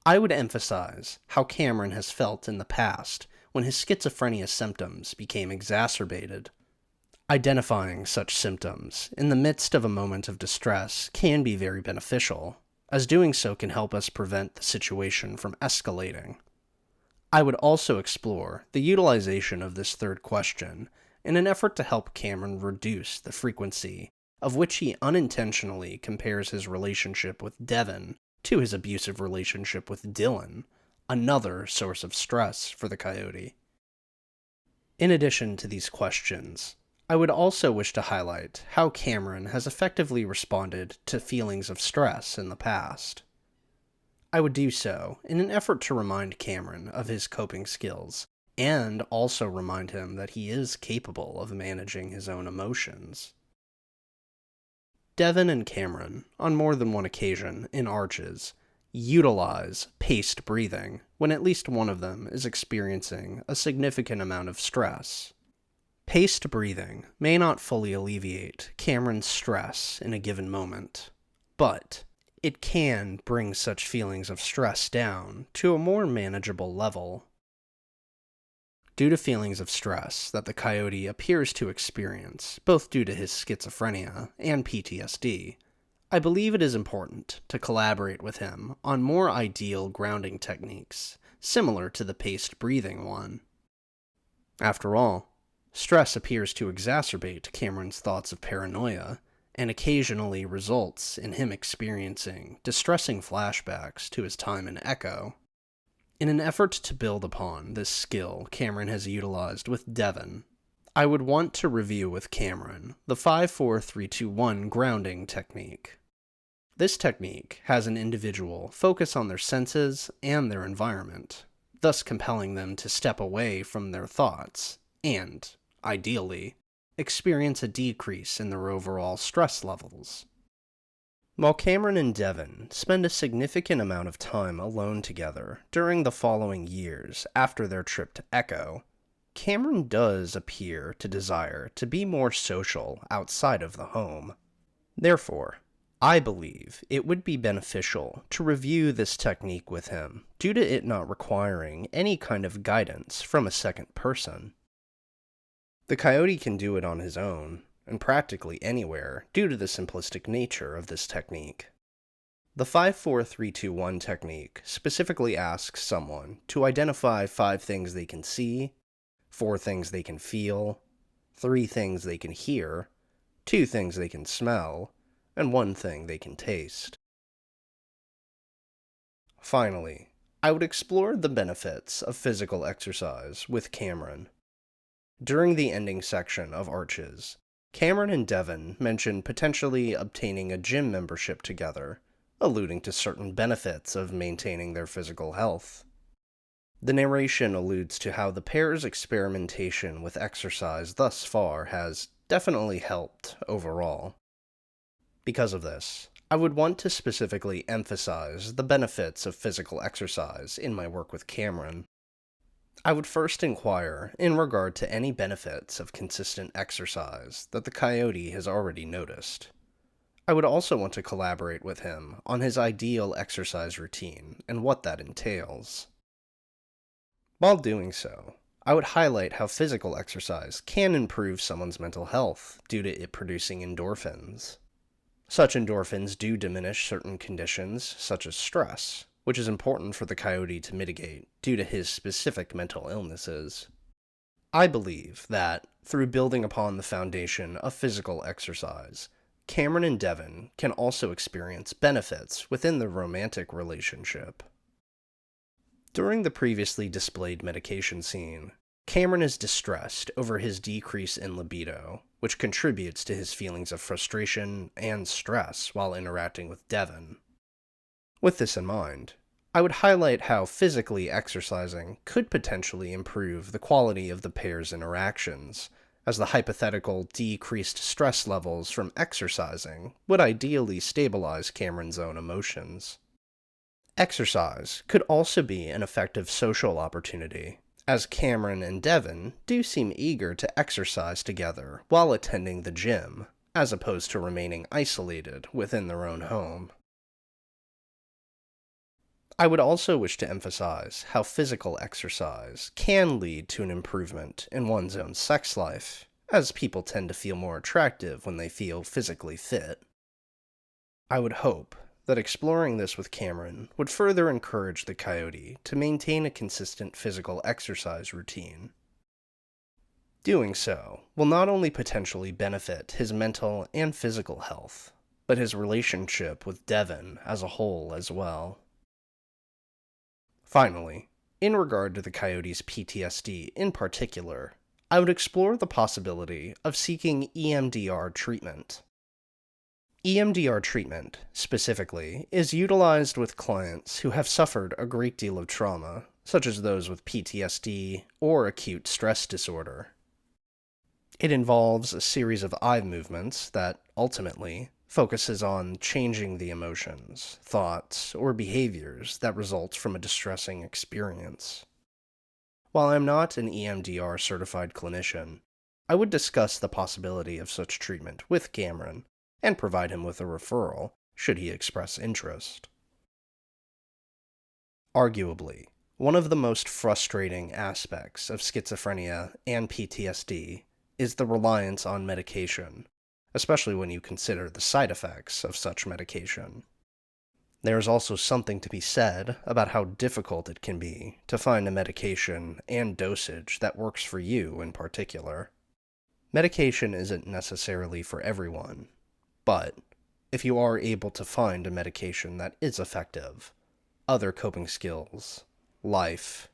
I would emphasize how Cameron has felt in the past when his schizophrenia symptoms became exacerbated. Identifying such symptoms in the midst of a moment of distress can be very beneficial, as doing so can help us prevent the situation from escalating. I would also explore the utilization of this third question in an effort to help Cameron reduce the frequency of which he unintentionally compares his relationship with Devon to his abusive relationship with Dylan, another source of stress for the coyote. In addition to these questions, I would also wish to highlight how Cameron has effectively responded to feelings of stress in the past. I would do so in an effort to remind Cameron of his coping skills, and also remind him that he is capable of managing his own emotions. Devon and Cameron, on more than one occasion in Arches, utilize paced breathing when at least one of them is experiencing a significant amount of stress. Paced breathing may not fully alleviate Cameron's stress in a given moment, but it can bring such feelings of stress down to a more manageable level. Due to feelings of stress that the coyote appears to experience, both due to his schizophrenia and PTSD, I believe it is important to collaborate with him on more ideal grounding techniques, similar to the paced breathing one. After all, stress appears to exacerbate Cameron's thoughts of paranoia, and occasionally results in him experiencing distressing flashbacks to his time in Echo. In an effort to build upon this skill Cameron has utilized with Devon, I would want to review with Cameron the 5-4-3-2-1 grounding technique. This technique has an individual focus on their senses and their environment, thus compelling them to step away from their thoughts and, ideally, experience a decrease in their overall stress levels. While Cameron and Devon spend a significant amount of time alone together during the following years after their trip to Echo, Cameron does appear to desire to be more social outside of the home. Therefore, I believe it would be beneficial to review this technique with him due to it not requiring any kind of guidance from a second person. The coyote can do it on his own, and practically anywhere, due to the simplistic nature of this technique. The 5-4-3-2-1 technique specifically asks someone to identify 5 things they can see, 4 things they can feel, 3 things they can hear, 2 things they can smell, and 1 thing they can taste. Finally, I would explore the benefits of physical exercise with Cameron. During the ending section of Arches, Cameron and Devon mentioned potentially obtaining a gym membership together, alluding to certain benefits of maintaining their physical health. The narration alludes to how the pair's experimentation with exercise thus far has definitely helped overall. Because of this, I would want to specifically emphasize the benefits of physical exercise in my work with Cameron. I would first inquire in regard to any benefits of consistent exercise that the coyote has already noticed. I would also want to collaborate with him on his ideal exercise routine and what that entails. While doing so, I would highlight how physical exercise can improve someone's mental health due to it producing endorphins. Such endorphins do diminish certain conditions, such as stress, which is important for the coyote to mitigate due to his specific mental illnesses. I believe that, through building upon the foundation of physical exercise, Cameron and Devin can also experience benefits within the romantic relationship. During the previously displayed medication scene, Cameron is distressed over his decrease in libido, which contributes to his feelings of frustration and stress while interacting with Devin. With this in mind, I would highlight how physically exercising could potentially improve the quality of the pair's interactions, as the hypothetical decreased stress levels from exercising would ideally stabilize Cameron's own emotions. Exercise could also be an effective social opportunity, as Cameron and Devin do seem eager to exercise together while attending the gym, as opposed to remaining isolated within their own home. I would also wish to emphasize how physical exercise can lead to an improvement in one's own sex life, as people tend to feel more attractive when they feel physically fit. I would hope that exploring this with Cameron would further encourage the coyote to maintain a consistent physical exercise routine. Doing so will not only potentially benefit his mental and physical health, but his relationship with Devin as a whole as well. Finally, in regard to the coyote's PTSD in particular, I would explore the possibility of seeking EMDR treatment. EMDR treatment, specifically, is utilized with clients who have suffered a great deal of trauma, such as those with PTSD or acute stress disorder. It involves a series of eye movements that, ultimately, focuses on changing the emotions, thoughts, or behaviors that result from a distressing experience. While I'm not an EMDR certified clinician, I would discuss the possibility of such treatment with Cameron and provide him with a referral should he express interest. Arguably, one of the most frustrating aspects of schizophrenia and PTSD is the reliance on medication, especially when you consider the side effects of such medication. There is also something to be said about how difficult it can be to find a medication and dosage that works for you in particular. Medication isn't necessarily for everyone, but if you are able to find a medication that is effective, other coping skills, life,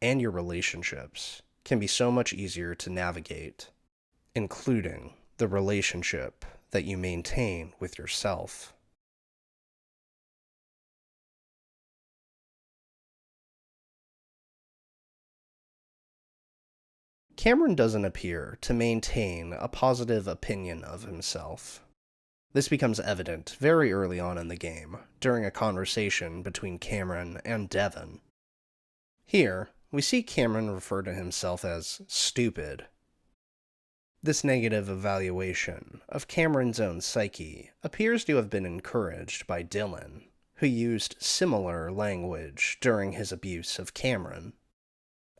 and your relationships can be so much easier to navigate, including the relationship that you maintain with yourself. Cameron doesn't appear to maintain a positive opinion of himself. This becomes evident very early on in the game, during a conversation between Cameron and Devin. Here, we see Cameron refer to himself as stupid. This negative evaluation of Cameron's own psyche appears to have been encouraged by Dylan, who used similar language during his abuse of Cameron.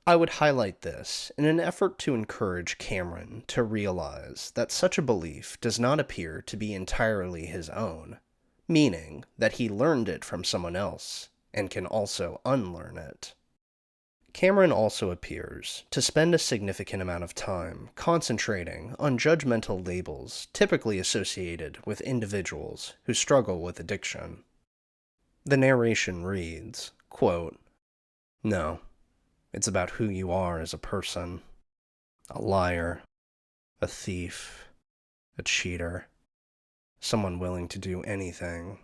I would highlight this in an effort to encourage Cameron to realize that such a belief does not appear to be entirely his own, meaning that he learned it from someone else and can also unlearn it. Cameron also appears to spend a significant amount of time concentrating on judgmental labels typically associated with individuals who struggle with addiction. The narration reads, quote, "No, it's about who you are as a person. A liar, a thief, a cheater, someone willing to do anything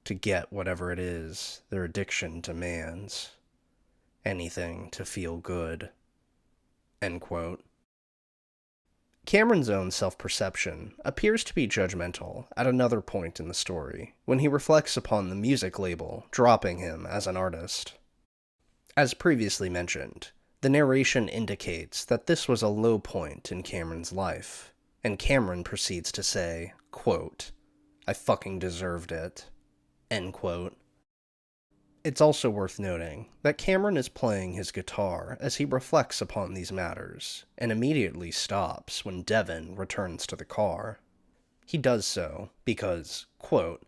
to get whatever it is their addiction demands. Anything to feel good." End quote. Cameron's own self-perception appears to be judgmental at another point in the story, when he reflects upon the music label dropping him as an artist. As previously mentioned, the narration indicates that this was a low point in Cameron's life, and Cameron proceeds to say, quote, "I fucking deserved it," end quote. It's also worth noting that Cameron is playing his guitar as he reflects upon these matters, and immediately stops when Devin returns to the car. He does so because, quote,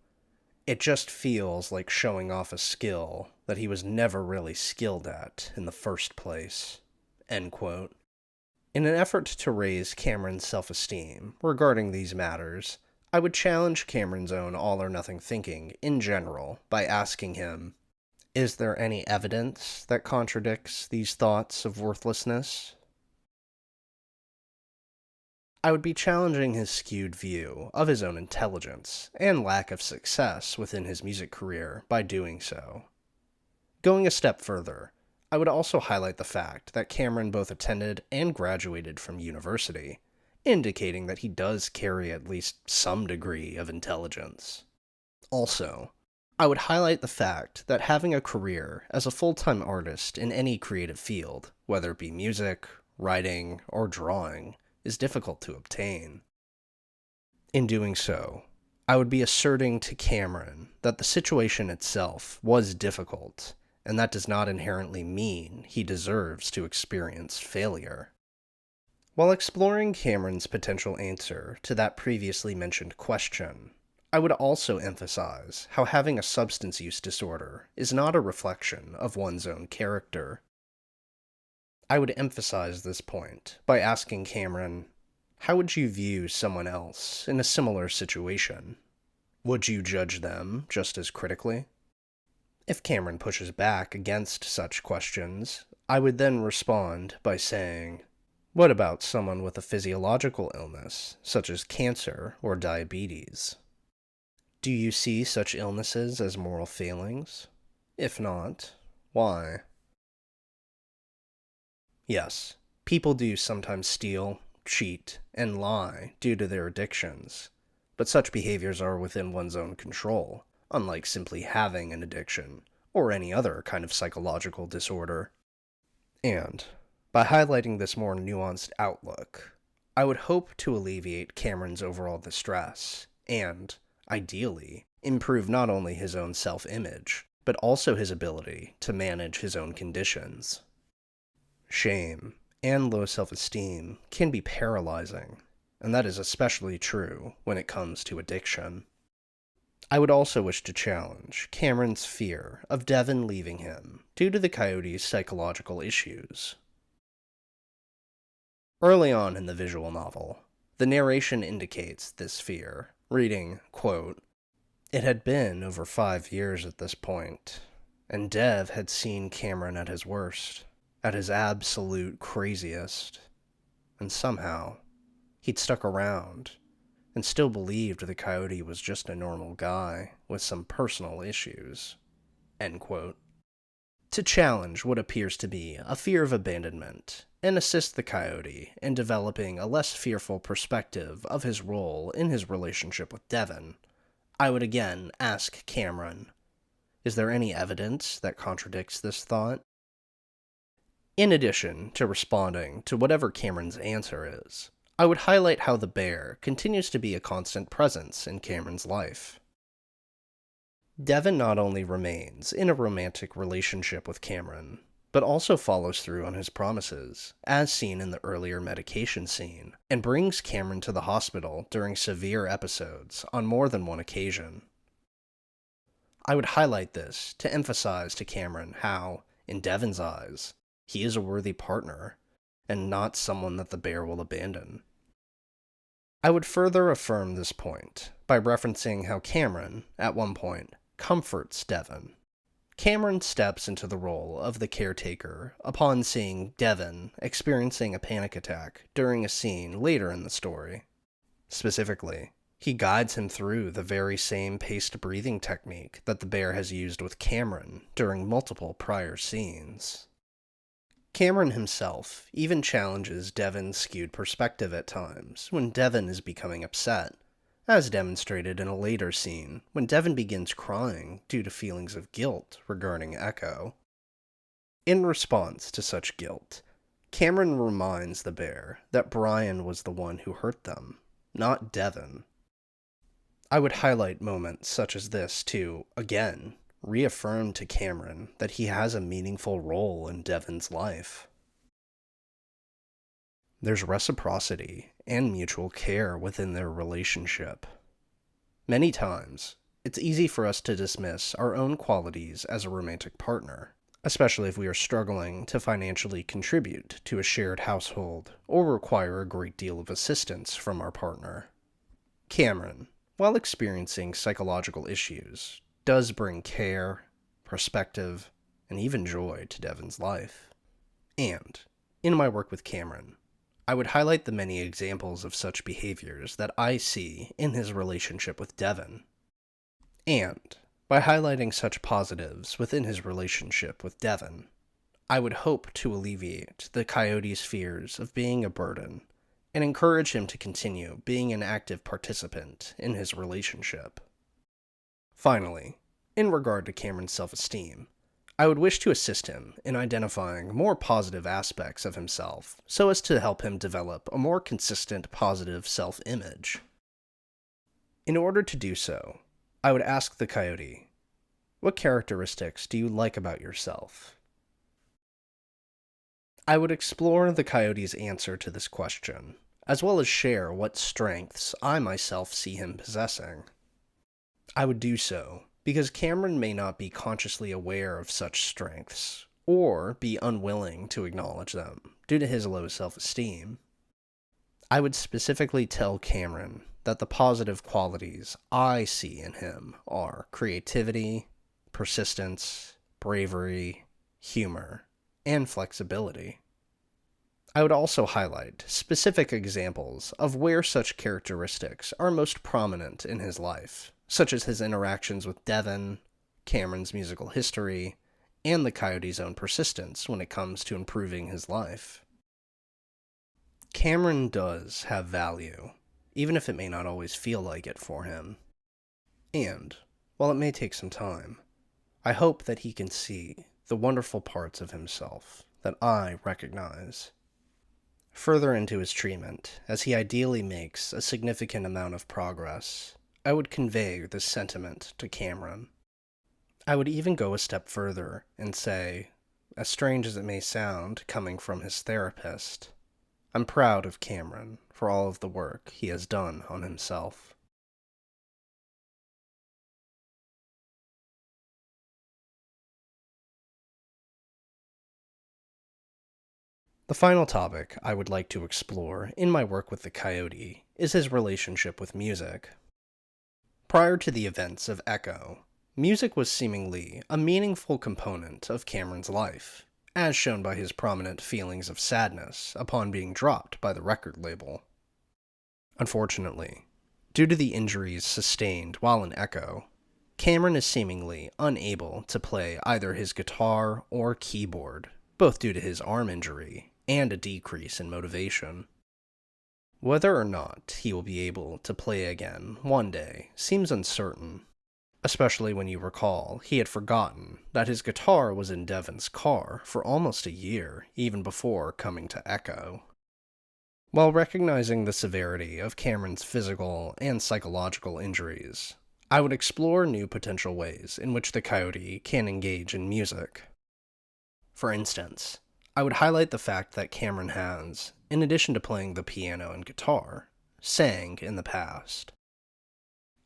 "it just feels like showing off a skill that he was never really skilled at in the first place," end quote. In an effort to raise Cameron's self-esteem regarding these matters, I would challenge Cameron's own all-or-nothing thinking in general by asking him, is there any evidence that contradicts these thoughts of worthlessness? I would be challenging his skewed view of his own intelligence and lack of success within his music career by doing so. Going a step further, I would also highlight the fact that Cameron both attended and graduated from university, indicating that he does carry at least some degree of intelligence. Also, I would highlight the fact that having a career as a full-time artist in any creative field, whether it be music, writing, or drawing, is difficult to obtain. In doing so, I would be asserting to Cameron that the situation itself was difficult, and that does not inherently mean he deserves to experience failure. While exploring Cameron's potential answer to that previously mentioned question, I would also emphasize how having a substance use disorder is not a reflection of one's own character. I would emphasize this point by asking Cameron, how would you view someone else in a similar situation? Would you judge them just as critically? If Cameron pushes back against such questions, I would then respond by saying, what about someone with a physiological illness, such as cancer or diabetes? Do you see such illnesses as moral failings? If not, why? Yes, people do sometimes steal, cheat, and lie due to their addictions, but such behaviors are within one's own control, unlike simply having an addiction, or any other kind of psychological disorder. And, by highlighting this more nuanced outlook, I would hope to alleviate Cameron's overall distress, and, ideally, improve not only his own self-image, but also his ability to manage his own conditions. Shame and low self-esteem can be paralyzing, and that is especially true when it comes to addiction. I would also wish to challenge Cameron's fear of Devin leaving him due to the coyote's psychological issues. Early on in the visual novel, the narration indicates this fear, reading, quote, "It had been over 5 years at this point, and Dev had seen Cameron at his worst, at his absolute craziest, and somehow, he'd stuck around, and still believed the coyote was just a normal guy with some personal issues," end quote. To challenge what appears to be a fear of abandonment, and assist the coyote in developing a less fearful perspective of his role in his relationship with Devin, I would again ask Cameron, is there any evidence that contradicts this thought? In addition to responding to whatever Cameron's answer is, I would highlight how the bear continues to be a constant presence in Cameron's life. Devin not only remains in a romantic relationship with Cameron, but also follows through on his promises, as seen in the earlier medication scene, and brings Cameron to the hospital during severe episodes on more than one occasion. I would highlight this to emphasize to Cameron how, in Devin's eyes, he is a worthy partner, and not someone that the bear will abandon. I would further affirm this point by referencing how Cameron, at one point, comforts Devin. Cameron steps into the role of the caretaker upon seeing Devin experiencing a panic attack during a scene later in the story. Specifically, he guides him through the very same paced breathing technique that the bear has used with Cameron during multiple prior scenes. Cameron himself even challenges Devon's skewed perspective at times when Devon is becoming upset, as demonstrated in a later scene when Devon begins crying due to feelings of guilt regarding Echo. In response to such guilt, Cameron reminds the bear that Brian was the one who hurt them, not Devon. I would highlight moments such as this to, again, reaffirm to Cameron that he has a meaningful role in Devon's life. There's reciprocity and mutual care within their relationship. Many times, it's easy for us to dismiss our own qualities as a romantic partner, especially if we are struggling to financially contribute to a shared household or require a great deal of assistance from our partner. Cameron, while experiencing psychological issues, does bring care, perspective, and even joy to Devon's life. And, in my work with Cameron, I would highlight the many examples of such behaviors that I see in his relationship with Devon. And, by highlighting such positives within his relationship with Devon, I would hope to alleviate the coyote's fears of being a burden and encourage him to continue being an active participant in his relationship. Finally, in regard to Cameron's self-esteem, I would wish to assist him in identifying more positive aspects of himself so as to help him develop a more consistent positive self-image. In order to do so, I would ask the coyote, "What characteristics do you like about yourself?" I would explore the coyote's answer to this question, as well as share what strengths I myself see him possessing. I would do so because Cameron may not be consciously aware of such strengths, or be unwilling to acknowledge them due to his low self-esteem. I would specifically tell Cameron that the positive qualities I see in him are creativity, persistence, bravery, humor, and flexibility. I would also highlight specific examples of where such characteristics are most prominent in his life, such as his interactions with Devon, Cameron's musical history, and the coyote's own persistence when it comes to improving his life. Cameron does have value, even if it may not always feel like it for him. And, while it may take some time, I hope that he can see the wonderful parts of himself that I recognize. Further into his treatment, as he ideally makes a significant amount of progress, I would convey this sentiment to Cameron. I would even go a step further and say, as strange as it may sound coming from his therapist, I'm proud of Cameron for all of the work he has done on himself. The final topic I would like to explore in my work with the coyote is his relationship with music. Prior to the events of Echo, music was seemingly a meaningful component of Cameron's life, as shown by his prominent feelings of sadness upon being dropped by the record label. Unfortunately, due to the injuries sustained while in Echo, Cameron is seemingly unable to play either his guitar or keyboard, both due to his arm injury and a decrease in motivation. Whether or not he will be able to play again one day seems uncertain, especially when you recall he had forgotten that his guitar was in Devon's car for almost a year, even before coming to Echo. While recognizing the severity of Cameron's physical and psychological injuries, I would explore new potential ways in which the coyote can engage in music. For instance, I would highlight the fact that Cameron has, in addition to playing the piano and guitar, sang in the past.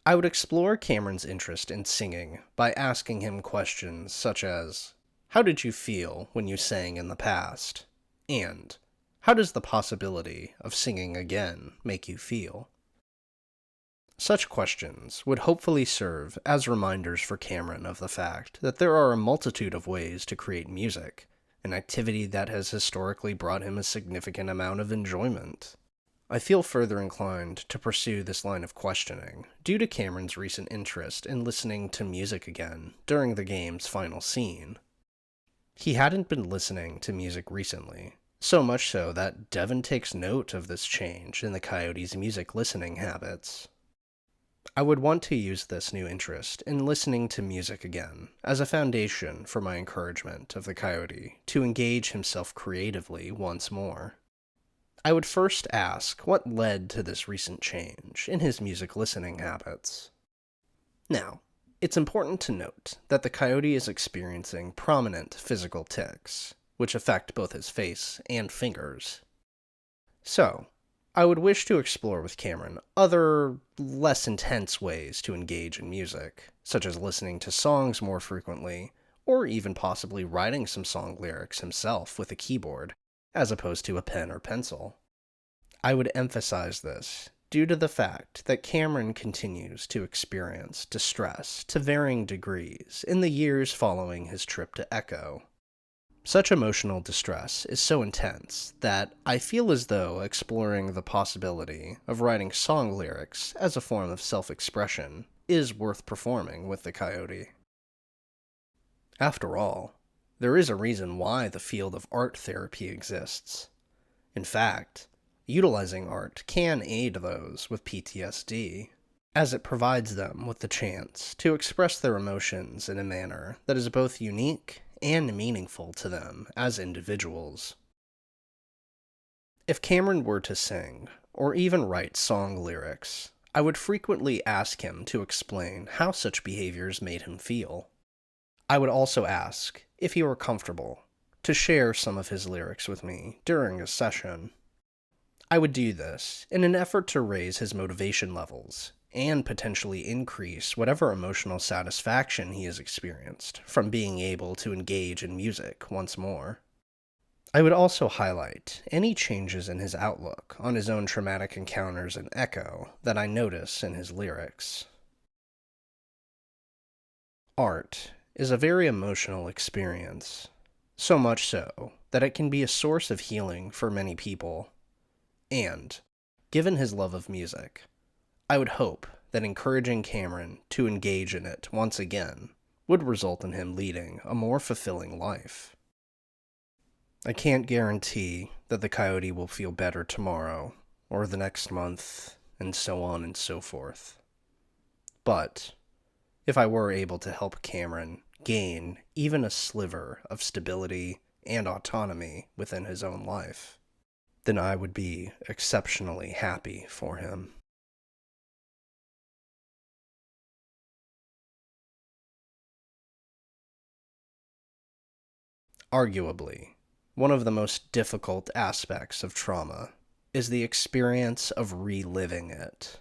I would explore Cameron's interest in singing by asking him questions such as, how did you feel when you sang in the past? And, how does the possibility of singing again make you feel? Such questions would hopefully serve as reminders for Cameron of the fact that there are a multitude of ways to create music, an activity that has historically brought him a significant amount of enjoyment. I feel further inclined to pursue this line of questioning due to Cameron's recent interest in listening to music again during the game's final scene. He hadn't been listening to music recently, so much so that Devin takes note of this change in the coyote's music listening habits. I would want to use this new interest in listening to music again as a foundation for my encouragement of the coyote to engage himself creatively once more. I would first ask what led to this recent change in his music listening habits. Now, it's important to note that the coyote is experiencing prominent physical tics, which affect both his face and fingers. So, I would wish to explore with Cameron other, less intense ways to engage in music, such as listening to songs more frequently, or even possibly writing some song lyrics himself with a keyboard, as opposed to a pen or pencil. I would emphasize this due to the fact that Cameron continues to experience distress to varying degrees in the years following his trip to Echo. Such emotional distress is so intense that I feel as though exploring the possibility of writing song lyrics as a form of self-expression is worth performing with the coyote. After all, there is a reason why the field of art therapy exists. In fact, utilizing art can aid those with PTSD, as it provides them with the chance to express their emotions in a manner that is both unique and meaningful to them as individuals. If Cameron were to sing, or even write song lyrics, I would frequently ask him to explain how such behaviors made him feel. I would also ask if he were comfortable to share some of his lyrics with me during a session. I would do this in an effort to raise his motivation levels and potentially increase whatever emotional satisfaction he has experienced from being able to engage in music once more. I would also highlight any changes in his outlook on his own traumatic encounters in Echo that I notice in his lyrics. Art is a very emotional experience, so much so that it can be a source of healing for many people. And, given his love of music, I would hope that encouraging Cameron to engage in it once again would result in him leading a more fulfilling life. I can't guarantee that the coyote will feel better tomorrow, or the next month, and so on and so forth. But, if I were able to help Cameron gain even a sliver of stability and autonomy within his own life, then I would be exceptionally happy for him. Arguably, one of the most difficult aspects of trauma is the experience of reliving it.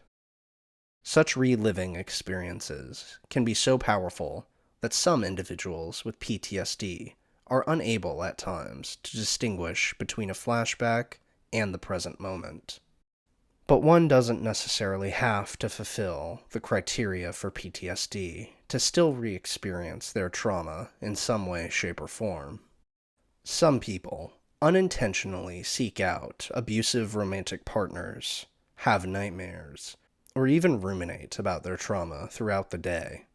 Such reliving experiences can be so powerful that some individuals with PTSD are unable at times to distinguish between a flashback and the present moment. But one doesn't necessarily have to fulfill the criteria for PTSD to still re-experience their trauma in some way, shape, or form. Some people unintentionally seek out abusive romantic partners, have nightmares, or even ruminate about their trauma throughout the day.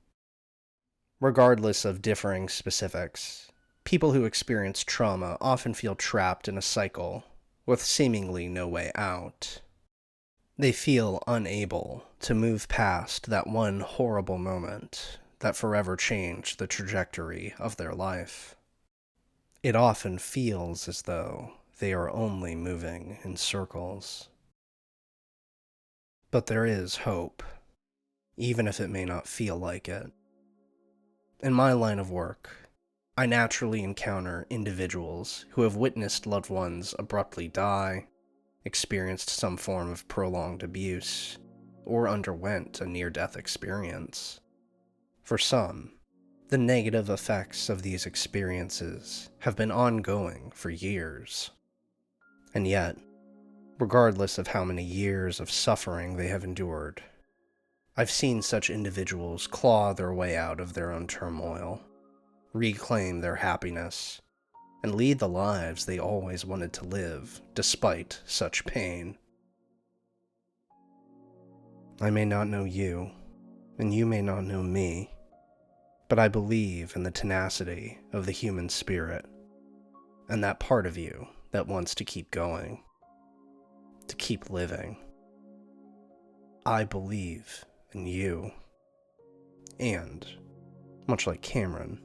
Regardless of differing specifics, people who experience trauma often feel trapped in a cycle with seemingly no way out. They feel unable to move past that one horrible moment that forever changed the trajectory of their life. It often feels as though they are only moving in circles. But there is hope, even if it may not feel like it. In my line of work, I naturally encounter individuals who have witnessed loved ones abruptly die, experienced some form of prolonged abuse, or underwent a near-death experience. For some, the negative effects of these experiences have been ongoing for years. And yet, regardless of how many years of suffering they have endured, I've seen such individuals claw their way out of their own turmoil, reclaim their happiness, and lead the lives they always wanted to live despite such pain. I may not know you, and you may not know me, but I believe in the tenacity of the human spirit and that part of you that wants to keep going, to keep living. I believe in you. And, much like Cameron,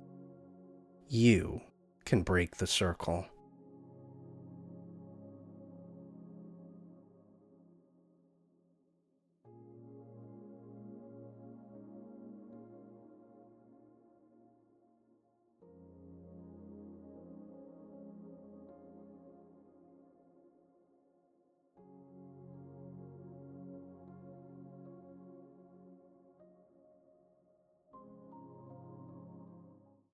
you can break the circle.